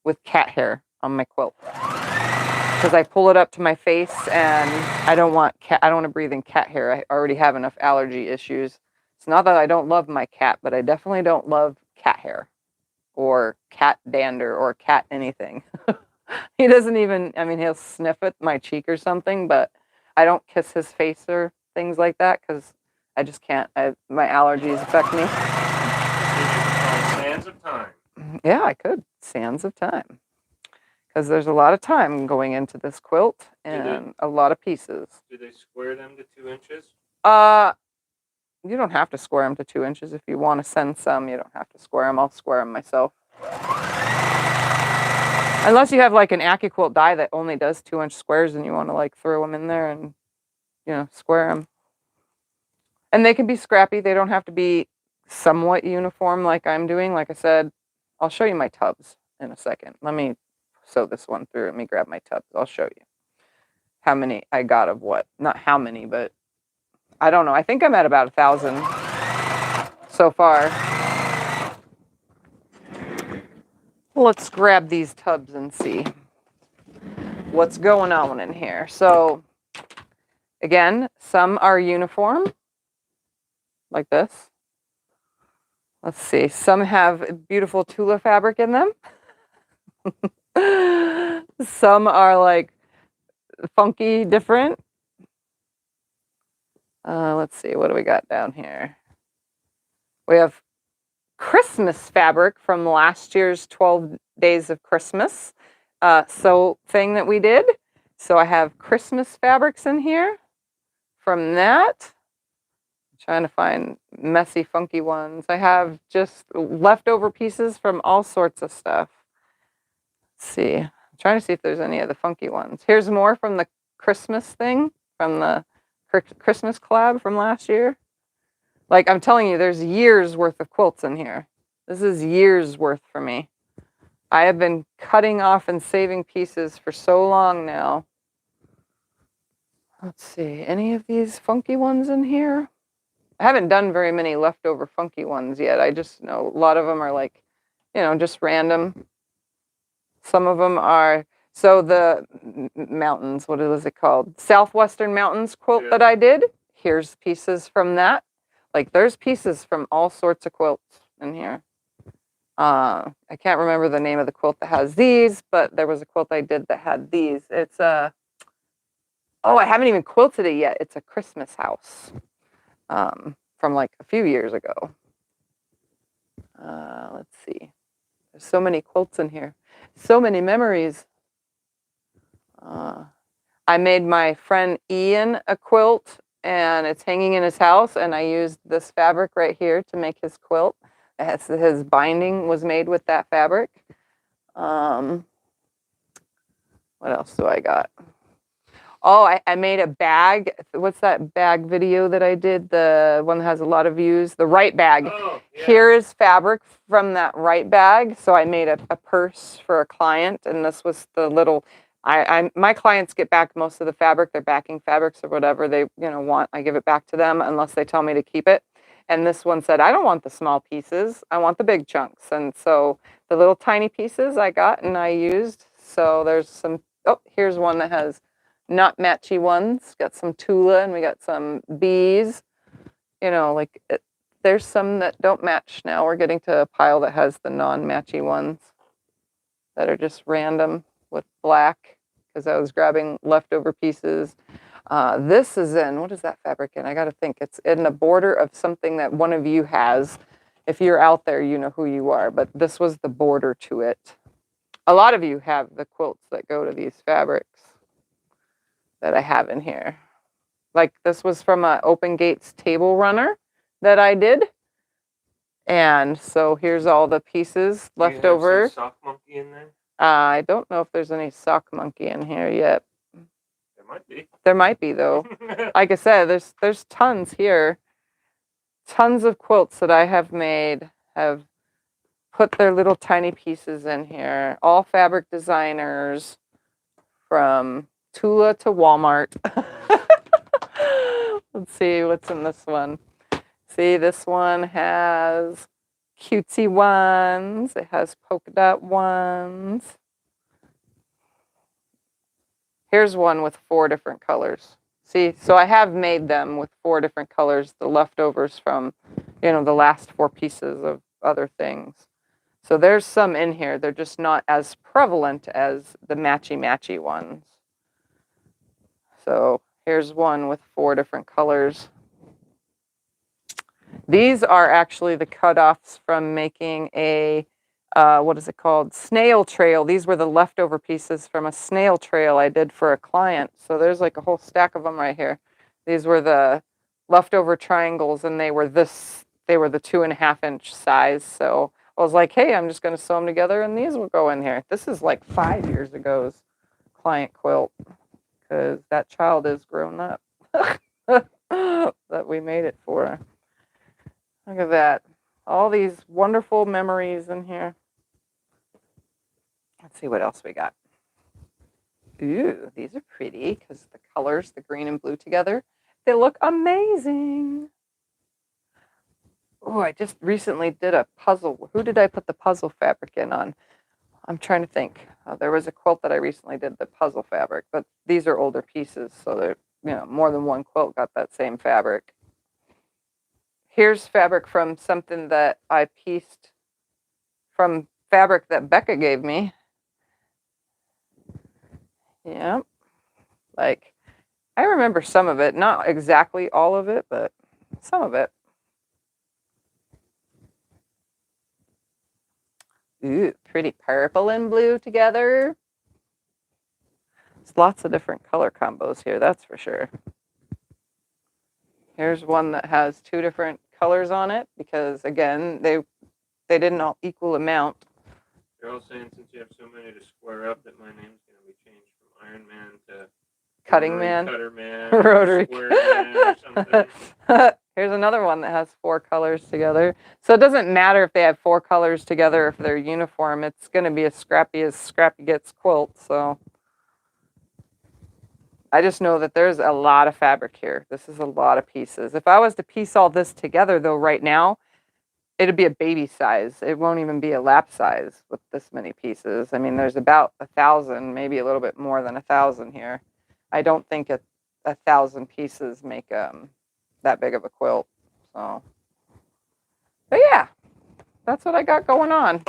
Speaker 1: with cat hair on my quilt. Because I pull it up to my face and I don't want to breathe in cat hair. I already have enough allergy issues. It's not that I don't love my cat, but I definitely don't love cat hair. or cat dander or cat anything. He doesn't even, I mean, he'll sniff at my cheek or something, but I don't kiss his face or things like that because I just can't. My allergies affect me.
Speaker 2: Sands of time.
Speaker 1: Yeah, I could. Sands of time. Because there's a lot of time going into this quilt and a lot of pieces.
Speaker 2: Do they square them to 2 inches?
Speaker 1: You don't have to square them to 2 inches. If you want to send some, you don't have to square them. I'll square them myself. Unless you have like an AccuQuilt die that only does 2-inch squares and you want to like throw them in there and, you know, square them. And they can be scrappy. They don't have to be somewhat uniform like I'm doing. Like I said, I'll show you my tubs in a second. Let me sew this one through. Let me grab my tubs. I'll show you how many I got of what. Not how many, but I don't know. I think I'm at about 1,000 so far. Let's grab these tubs and see what's going on in here. So again, some are uniform like this. Let's see. Some have beautiful Tula fabric in them. Some are like funky, different. Let's see. What do we got down here? We have Christmas fabric from last year's 12 Days of Christmas thing that we did. So I have Christmas fabrics in here from that. I'm trying to find messy, funky ones. I have just leftover pieces from all sorts of stuff. Let's see. I'm trying to see if there's any of the funky ones. Here's more from the Christmas thing, from the Christmas collab from last year. Like, I'm telling you, there's years worth of quilts in here. This is years worth for me. I have been cutting off and saving pieces for so long now. Let's see, any of these funky ones in here? I haven't done very many leftover funky ones yet. I just know a lot of them are like, you know, just random. Some of them are, so the mountains, what was it called? Southwestern Mountains quilt that I did. Here's pieces from that. Like, there's pieces from all sorts of quilts in here. I can't remember the name of the quilt that has these, but there was a quilt I did that had these. It's a, oh, I haven't even quilted it yet. It's a Christmas house from like a few years ago. Let's see. There's so many quilts in here. So many memories. I made my friend Ian a quilt, and it's hanging in his house, and I used this fabric right here to make his quilt. His binding was made with that fabric. What else do I got? Oh, I made a bag. What's that bag video that I did? The one that has a lot of views? The right bag.
Speaker 2: Oh, yeah.
Speaker 1: Here is fabric from that right bag. So I made a purse for a client, and this was the little... my clients get back most of the fabric, their backing fabrics or whatever they want. I give it back to them unless they tell me to keep it. And this one said, I don't want the small pieces. I want the big chunks. And so the little tiny pieces I got and I used. So there's some, oh, here's one that has not matchy ones. Got some Tula and we got some bees. There's some that don't match now. We're getting to a pile that has the non-matchy ones that are just random with black because I was grabbing leftover pieces. This is in, what is that fabric in? I got to think. It's in the border of something that one of you has. If you're out there, you know who you are, but this was the border to it. A lot of you have the quilts that go to these fabrics that I have in here. Like this was from a Open Gates table runner that I did. And so here's all the pieces left over.
Speaker 2: Some sock monkey in there?
Speaker 1: I don't know if there's any sock monkey in here yet.
Speaker 2: There might be.
Speaker 1: There might be, though. Like I said, there's tons here. Tons of quilts that I have made have put their little tiny pieces in here. All fabric designers from Tula to Walmart. Let's see what's in this one. See, this one has cutesy ones. It has polka dot ones. Here's one with 4 different colors. See, so I have made them with 4 different colors, the leftovers from, the last 4 pieces of other things. So there's some in here. They're just not as prevalent as the matchy ones. So here's one with 4 different colors. These are actually the cutoffs from making a, what is it called? Snail trail. These were the leftover pieces from a snail trail I did for a client. So there's like a whole stack of them right here. These were the leftover triangles, and they were the 2.5-inch size. So I was like, hey, I'm just going to sew them together, and these will go in here. This is like 5 years ago's client quilt, because that child is grown up that we made it for. Look at that. All these wonderful memories in here. Let's see what else we got. Ooh, these are pretty because the colors, the green and blue together, they look amazing. Oh, I just recently did a puzzle. Who did I put the puzzle fabric in on? I'm trying to think. There was a quilt that I recently did the puzzle fabric, but these are older pieces, so they're, more than one quilt got that same fabric. Here's fabric from something that I pieced from fabric that Becca gave me. Yeah, like I remember some of it, not exactly all of it, but some of it. Ooh, pretty purple and blue together. There's lots of different color combos here, that's for sure. Here's one that has 2 different colors on it because, again, they didn't all equal amount.
Speaker 2: They're all saying since you have so many to square up that my name's going to be changed from Iron Man to
Speaker 1: Cutting Man,
Speaker 2: Cutter Man,
Speaker 1: Rotary
Speaker 2: Square Man or something.
Speaker 1: Here's another one that has 4 colors together. So it doesn't matter if they have 4 colors together, if they're uniform. It's going to be as scrappy gets quilt. So I just know that there's a lot of fabric here. This is a lot of pieces. If I was to piece all this together, though, right now, it'd be a baby size. It won't even be a lap size with this many pieces. I mean, there's about 1,000, maybe a little bit more than 1,000 here. I don't think 1,000 pieces make that big of a quilt. So, but yeah, that's what I got going on.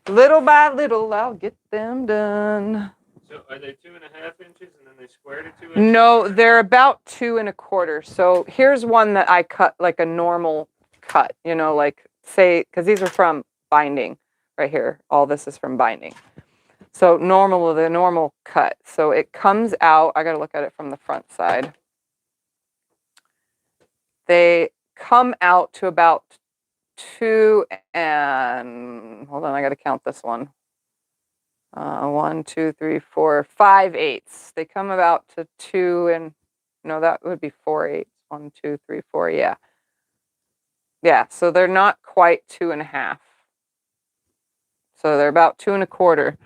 Speaker 1: Little by little, I'll get them done.
Speaker 2: So are they 2.5 inches and then they square to 2 inches?
Speaker 1: No, they're about 2.25. So here's one that I cut like a normal cut, like say, because these are from binding right here. All this is from binding. So the normal cut. So it comes out, I got to look at it from the front side. They come out to about 2 and, hold on, I got to count this one. 1, 2, 3, 4, 5/8. They come about to 2 and, no, that would be 4/8. 1, 2, 3, 4, yeah. Yeah, so they're not quite 2.5. So they're about 2.25.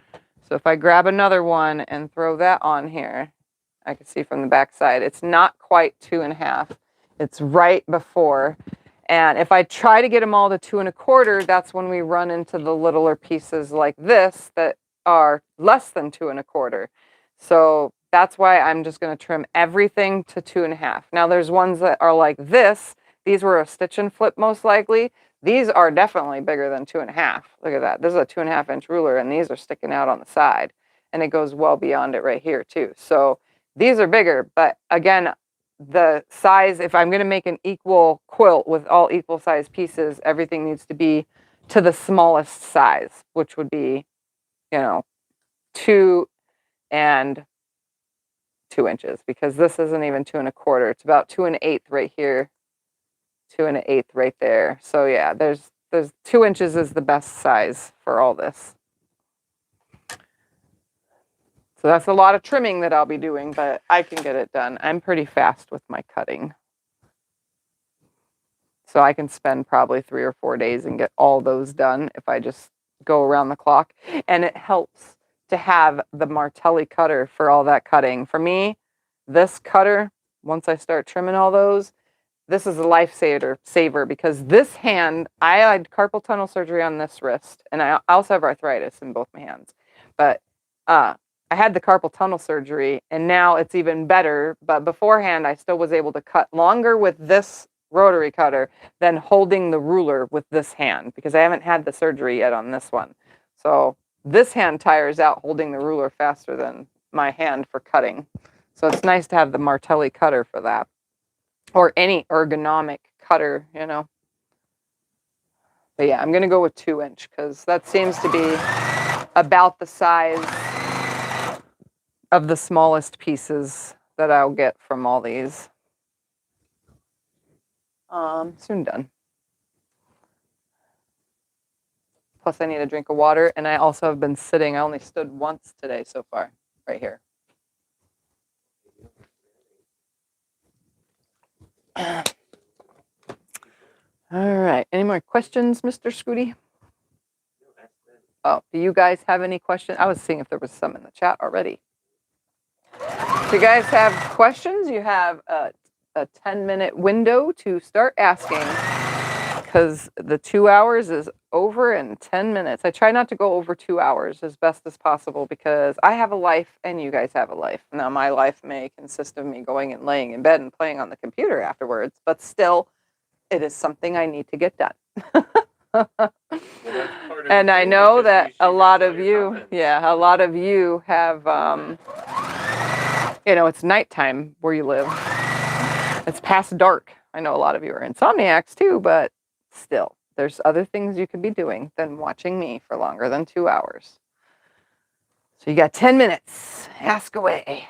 Speaker 1: So if I grab another one and throw that on here, I can see from the back side, it's not quite 2.5. It's right before. And if I try to get them all to 2.25, that's when we run into the littler pieces like this that are less than 2.25. So that's why I'm just going to trim everything to 2.5. Now there's ones that are like this. These were a stitch and flip most likely. These are definitely bigger than 2.5. Look at that. This is a 2.5-inch ruler, and these are sticking out on the side. And it goes well beyond it right here, too. So these are bigger. But again, the size, if I'm going to make an equal quilt with all equal size pieces, everything needs to be to the smallest size, which would be, 2 and 2 inches, because this isn't even 2.25. It's about 2.125 right here. 2.125 right there. So yeah, there's 2 inches is the best size for all this. So that's a lot of trimming that I'll be doing, but I can get it done. I'm pretty fast with my cutting. So I can spend probably 3 or 4 days and get all those done if I just go around the clock. And it helps to have the Martelli cutter for all that cutting. For me, this cutter, once I start trimming all those, this is a lifesaver because this hand, I had carpal tunnel surgery on this wrist, and I also have arthritis in both my hands. But I had the carpal tunnel surgery, and now it's even better. But beforehand, I still was able to cut longer with this rotary cutter than holding the ruler with this hand, because I haven't had the surgery yet on this one. So this hand tires out holding the ruler faster than my hand for cutting. So it's nice to have the Martelli cutter for that. Or any ergonomic cutter, you know. But yeah, I'm going to go with 2-inch because that seems to be about the size of the smallest pieces that I'll get from all these. Soon done. Plus I need a drink of water, and I also have been sitting. I only stood once today so far, right here. All right. Any more questions, Mr. Scooty? Oh, do you guys have any questions? I was seeing if there was some in the chat already. If you guys have questions, you have a 10-minute window to start asking, because the 2 hours is over in 10 minutes. I try not to go over 2 hours as best as possible because I have a life and you guys have a life. Now, my life may consist of me going and laying in bed and playing on the computer afterwards, but still, it is something I need to get done. And I know that a lot of you, a lot of you have, you know, it's nighttime where you live. It's past dark. I know a lot of you are insomniacs too, but still, there's other things you could be doing than watching me for longer than 2 hours. So you got 10 minutes. Ask away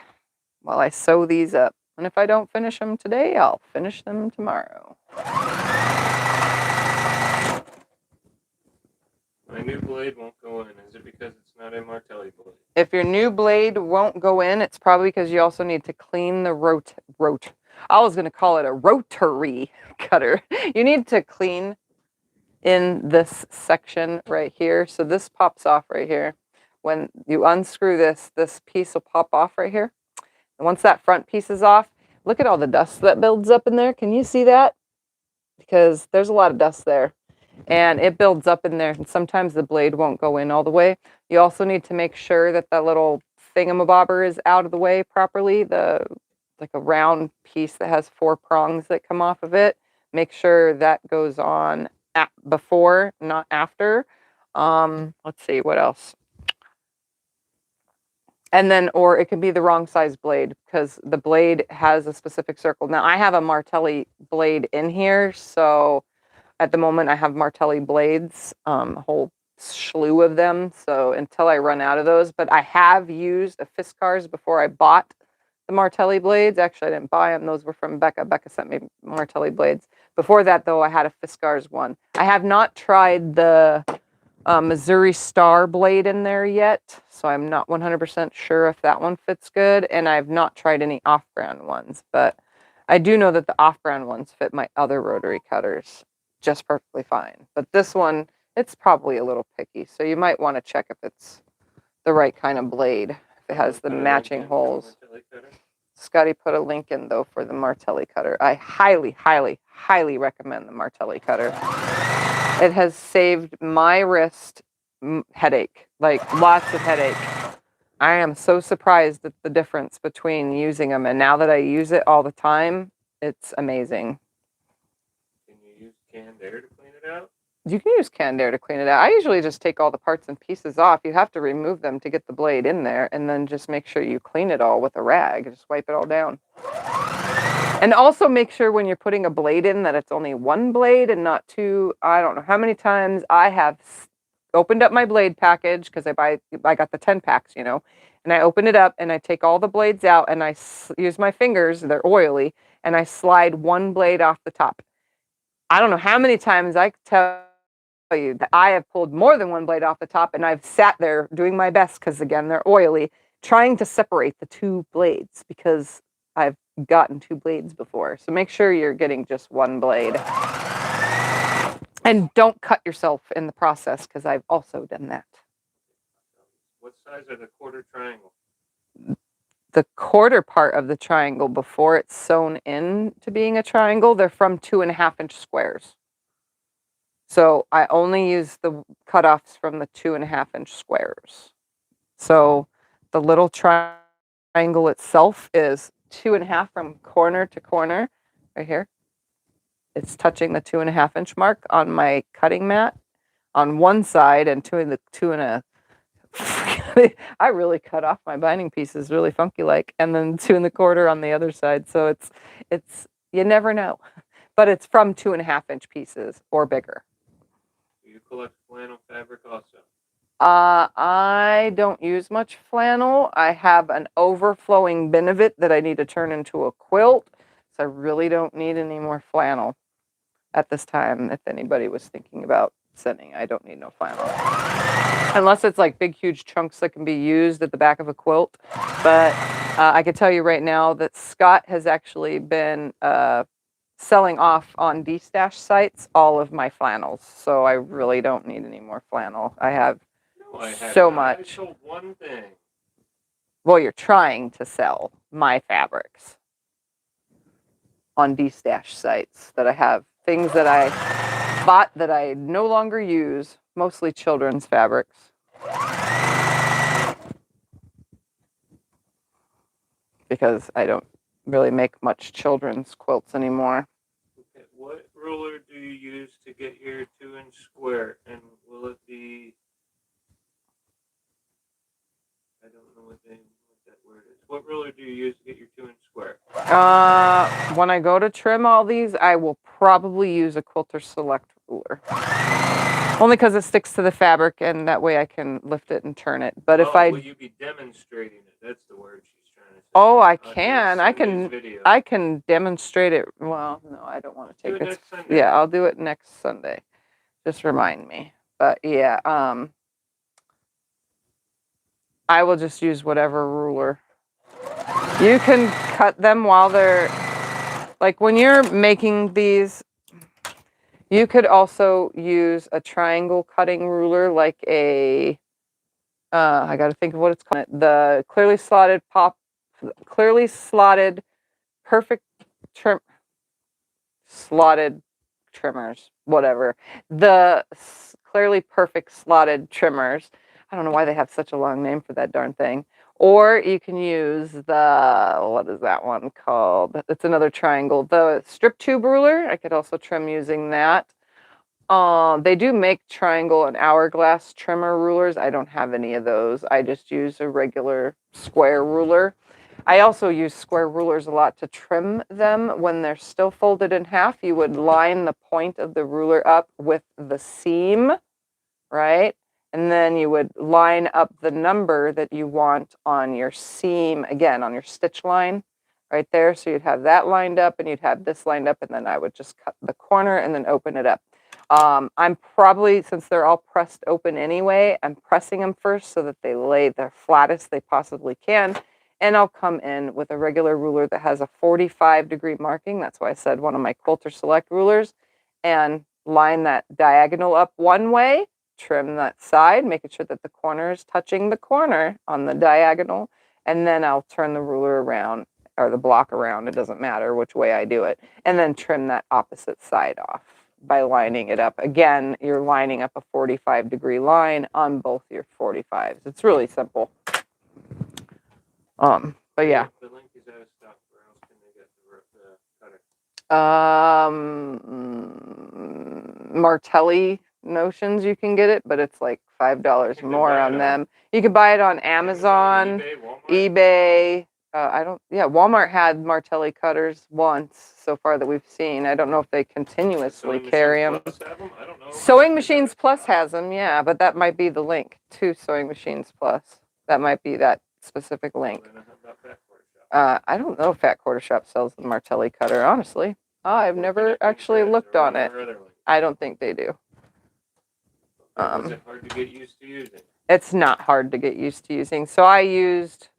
Speaker 1: while I sew these up. And if I don't finish them today, I'll finish them tomorrow.
Speaker 2: My new blade won't go in. Is it because it's not a Martelli blade?
Speaker 1: If your new blade won't go in, it's probably because you also need to clean the I was going to call it a rotary cutter. You need to clean in this section right here. So this pops off right here. When you unscrew this, this piece will pop off right here. And once that front piece is off, look at all the dust that builds up in there. Can you see that? Because there's a lot of dust there. And it builds up in there, and sometimes the blade won't go in all the way. You also need to make sure that that little thingamabobber is out of the way properly, like a round piece that has 4 prongs that come off of it. Make sure that goes on before, not after. Let's see, what else? And then, or it could be the wrong size blade because the blade has a specific circle. Now, I have a Martelli blade in here, so at the moment, I have Martelli blades, a whole slew of them. So until I run out of those, but I have used a Fiskars before I bought the Martelli blades. Actually, I didn't buy them. Those were from Becca. Becca sent me Martelli blades. Before that, though, I had a Fiskars one. I have not tried the Missouri Star blade in there yet, so I'm not 100% sure if that one fits good. And I've not tried any off-brand ones, but I do know that the off-brand ones fit my other rotary cutters just perfectly fine. But this one, it's probably a little picky. So you might want to check if it's the right kind of blade, if it has the matching holes. Scotty put a link in, though, for the Martelli cutter. I highly, highly, highly recommend the Martelli cutter. It has saved my wrist headache, like lots of headache. I am so surprised at the difference between using them. And now that I use it all the time, it's amazing.
Speaker 2: Canned air to clean it out?
Speaker 1: You can use canned air to clean it out. I usually just take all the parts and pieces off. You have to remove them to get the blade in there, and then just make sure you clean it all with a rag. Just wipe it all down. And also make sure when you're putting a blade in that it's only one blade and not two. I don't know how many times I have opened up my blade package because I got the 10 packs, you know, and I open it up and I take all the blades out and I use my fingers, they're oily, and I slide one blade off the top. I don't know how many times I tell you that I have pulled more than one blade off the top, and I've sat there doing my best because, again, they're oily, trying to separate the 2 blades because I've gotten 2 blades before. So make sure you're getting just one blade. And don't cut yourself in the process because I've also done that.
Speaker 2: What size are the quarter triangle?
Speaker 1: The quarter part of the triangle before it's sewn in to being a triangle, they're from 2.5-inch squares. So I only use the cutoffs from the 2.5-inch squares. So the little triangle itself is 2.5 from corner to corner, right here. it's touching the 2.5-inch mark on my cutting mat on one side, and 2 and a I really cut off my binding pieces really funky like, and then 2 1/4 on the other side. So it's you never know, but it's from 2.5-inch pieces or bigger.
Speaker 2: You collect flannel fabric also?
Speaker 1: I don't use much flannel. I have an overflowing bin of it that I need to turn into a quilt, so I really don't need any more flannel at this time. If anybody was thinking about sending, I don't need no flannel. Unless it's like big, huge chunks that can be used at the back of a quilt. But I can tell you right now that Scott has actually been selling off on D-stash sites all of my flannels. So I really don't need any more flannel. I have so much.
Speaker 2: I sold one thing.
Speaker 1: Well, you're trying to sell my fabrics on D-stash sites that I have. Things that I bought that I no longer use, mostly children's fabrics. Because I don't really make much children's quilts anymore.
Speaker 2: Okay. What ruler do you use to get your 2-inch square? And will it be... I don't know what that word is. What ruler do you use to get your 2-inch square?
Speaker 1: When I go to trim all these, I will probably use a Quilter Select ruler. Only because it sticks to the fabric, and that way I can lift it and turn it. But if
Speaker 2: will you be demonstrating it? That's the word she's trying to say.
Speaker 1: Oh, I can. I can demonstrate it. Well, no, I don't want to take
Speaker 2: it. Next Sunday.
Speaker 1: Yeah, I'll do it next Sunday. Just remind me. But yeah, I will just use whatever ruler. You can cut them while they're, like when you're making these, you could also use a triangle cutting ruler, like a, I got to think of what it's called. The clearly slotted, perfect trim, slotted trimmers, whatever. The clearly perfect slotted trimmers. I don't know why they have such a long name for that darn thing. Or you can use the, what is that one called? It's another triangle. The strip tube ruler, I could also trim using that. They do make triangle and hourglass trimmer rulers. I don't have any of those. I just use a regular square ruler. I also use square rulers a lot to trim them. When they're still folded in half, you would line the point of the ruler up with the seam, right? And then you would line up the number that you want on your seam, again, on your stitch line right there. So you'd have that lined up and you'd have this lined up, and then I would just cut the corner and then open it up. I'm probably, since they're all pressed open anyway, I'm pressing them first so that they lay the flattest they possibly can. And I'll come in with a regular ruler that has a 45-degree marking. That's why I said one of my Quilter Select rulers. And line that diagonal up one way, trim that side, making sure that the corner is touching the corner on the diagonal. And then I'll turn the ruler around, or the block around. It doesn't matter which way I do it. And then trim that opposite side off by lining it up. Again, you're lining up a 45-degree line on both your 45s. It's really simple. But yeah.
Speaker 2: The link is out of stock. Where else can they get
Speaker 1: the cutter? Martelli Notions, you can get it, but it's like $5 more on them. You can buy it on Amazon, eBay. Walmart had Martelli cutters once so far that we've seen. I don't know if they continuously carry them.
Speaker 2: I don't know.
Speaker 1: Sewing Machines Plus has them, yeah, but that might be the link to Sewing Machines Plus. That might be that specific link. I don't know if Fat Quarter Shop sells the Martelli cutter, honestly. I've never actually looked on it. I don't think they do.
Speaker 2: Is it hard to get used to using?
Speaker 1: It's not hard to get used to using. So I used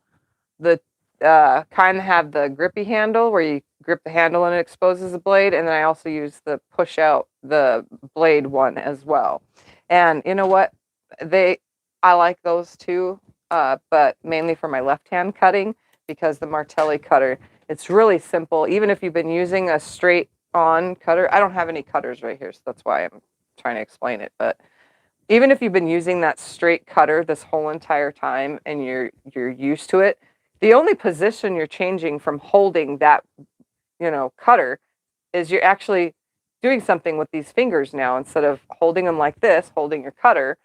Speaker 1: the kind that have the grippy handle where you grip the handle and it exposes the blade, and then I also use the push out the blade one as well. And you know what? I like those too, but mainly for my left hand cutting, because the Martelli cutter, it's really simple. Even if you've been using a straight on cutter, I don't have any cutters right here, so that's why I'm trying to explain it. But even if you've been using that straight cutter this whole entire time and you're used to it, the only position you're changing from holding that, cutter is you're actually doing something with these fingers now. Instead of holding them like this, holding your cutter,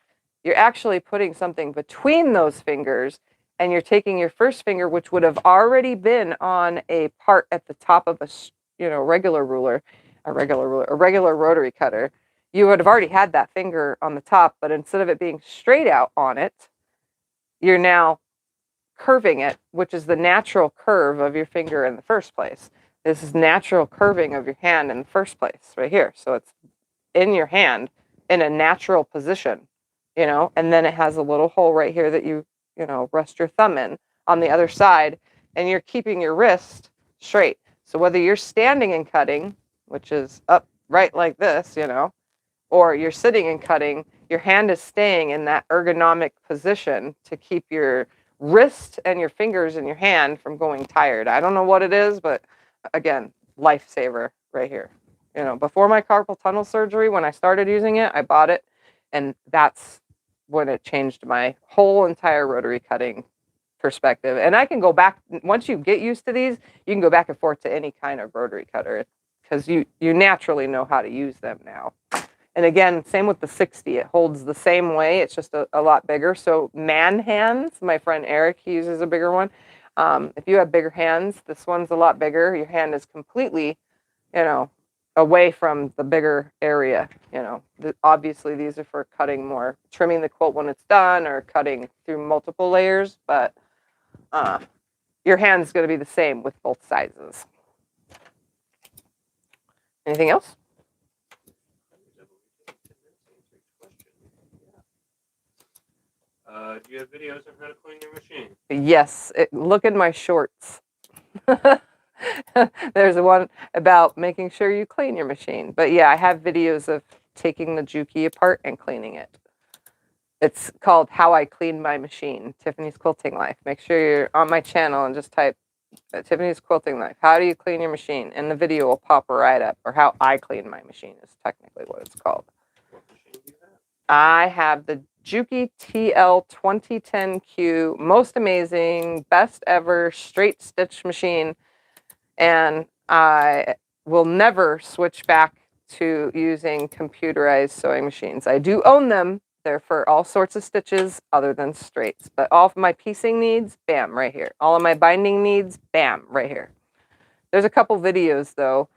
Speaker 1: you're actually putting something between those fingers, and you're taking your first finger, which would have already been on a part at the top of a, regular ruler, a regular rotary cutter. You would have already had that finger on the top, but instead of it being straight out on it, you're now curving it, which is the natural curve of your finger in the first place. This is natural curving of your hand in the first place, right here. So it's in your hand in a natural position, and then it has a little hole right here that you rest your thumb in on the other side, and you're keeping your wrist straight. So whether you're standing and cutting, which is upright like this, or you're sitting and cutting, your hand is staying in that ergonomic position to keep your wrist and your fingers in your hand from going tired. I don't know what it is, but again, lifesaver right here. Before my carpal tunnel surgery, when I started using it, I bought it, and that's when it changed my whole entire rotary cutting perspective. And I can go back, once you get used to these, you can go back and forth to any kind of rotary cutter because you naturally know how to use them now. And again, same with the 60. It holds the same way. It's just a lot bigger. So man hands, my friend Eric, he uses a bigger one. If you have bigger hands, this one's a lot bigger. Your hand is completely, away from the bigger area. Obviously these are for cutting more, trimming the quilt when it's done or cutting through multiple layers, but your hand's going to be the same with both sizes. Anything else?
Speaker 2: Do you have videos on how to clean your machine?
Speaker 1: Yes. Look at my shorts. There's one about making sure you clean your machine. But yeah, I have videos of taking the Juki apart and cleaning it. It's called How I Clean My Machine, Tiffany's Quilting Life. Make sure you're on my channel and just type Tiffany's Quilting Life. How do you clean your machine? And the video will pop right up. Or How I Clean My Machine is technically what it's called.
Speaker 2: What machine do you have?
Speaker 1: I have the Juki TL 2010Q, most amazing, best ever straight stitch machine. And I will never switch back to using computerized sewing machines. I do own them. They're for all sorts of stitches other than straights. But all of my piecing needs, bam, right here. All of my binding needs, bam, right here. There's a couple videos, though,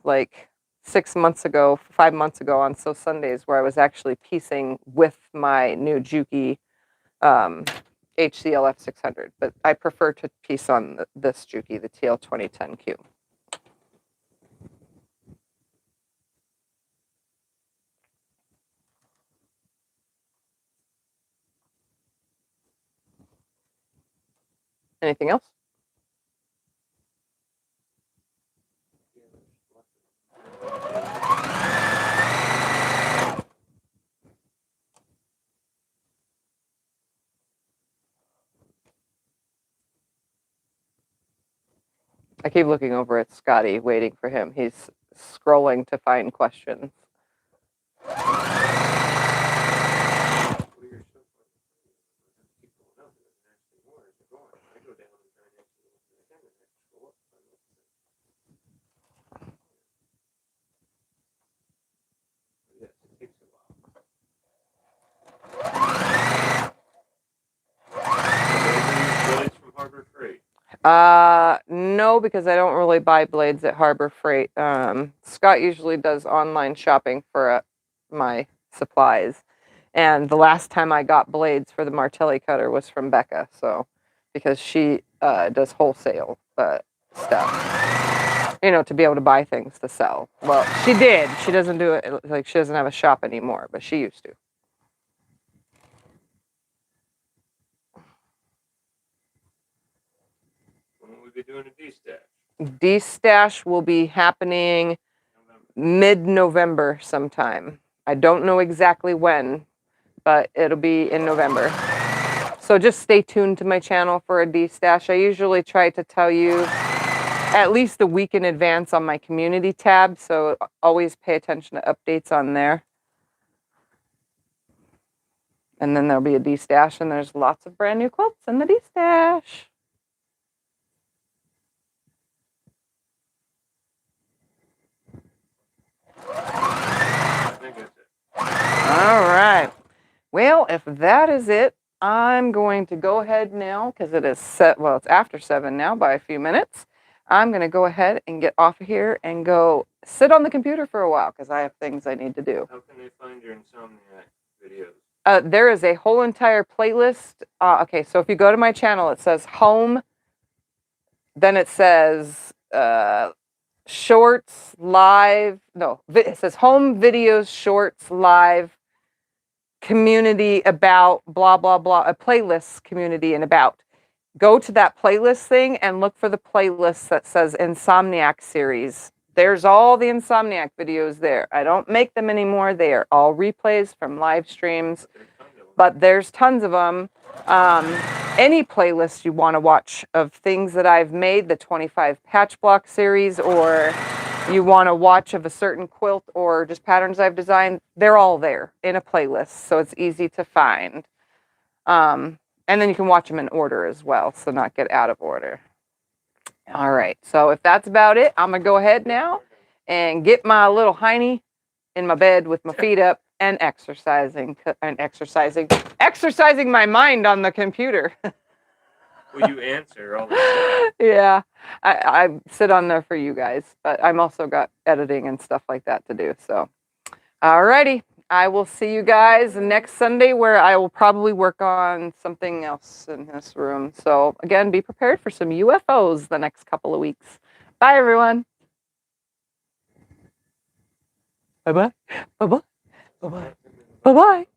Speaker 1: like 6 months ago, 5 months ago on Sew Sundays where I was actually piecing with my new Juki HCLF 600, but I prefer to piece on this Juki, the TL 2010Q. Anything else? I keep looking over at Scotty, waiting for him. He's scrolling to find questions. No, because I don't really buy blades at Harbor Freight. Scott usually does online shopping for my supplies. And the last time I got blades for the Martelli cutter was from Becca. So, because she does wholesale stuff, to be able to buy things to sell. Well, she did. She doesn't do it, like she doesn't have a shop anymore, but she used to.
Speaker 2: When will we be doing a D-stash?
Speaker 1: D-stash will be happening mid-November sometime. I don't know exactly when, but it'll be in November. So just stay tuned to my channel for a D-stash. I usually try to tell you at least a week in advance on my community tab, so always pay attention to updates on there. And then there'll be a D-stash, and there's lots of brand new quilts in the D-stash. Well, if that is it, I'm going to go ahead now because it is set. Well, it's after 7 now by a few minutes. I'm going to go ahead and get off of here and go sit on the computer for a while because I have things I need to do.
Speaker 2: How can they find your Insomniac videos?
Speaker 1: There is a whole entire playlist. Okay, so if you go to my channel, it says home. Then it says shorts, live. No, it says home videos, shorts, live, community, about, blah, blah, blah. A playlist, community, and about. Go to that playlist thing and look for the playlist that says Insomniac series. There's all the Insomniac videos there. I don't make them anymore. They are all replays from live streams, but there's tons of them. Any playlist you want to watch of things that I've made, the 25 patch block series, or you want to watch of a certain quilt or just patterns I've designed, they're all there in a playlist, so it's easy to find. And then you can watch them in order as well, so not get out of order. All right, so if that's about it, I'm going to go ahead now and get my little hiney in my bed with my feet up and exercising my mind on the computer.
Speaker 2: Well, you answer all the time.
Speaker 1: Yeah, I sit on there for you guys, but I'm also got editing and stuff like that to do, so. All righty. I will see you guys next Sunday where I will probably work on something else in this room. So again, be prepared for some UFOs the next couple of weeks. Bye, everyone. Bye-bye. Bye-bye. Bye-bye. Bye-bye.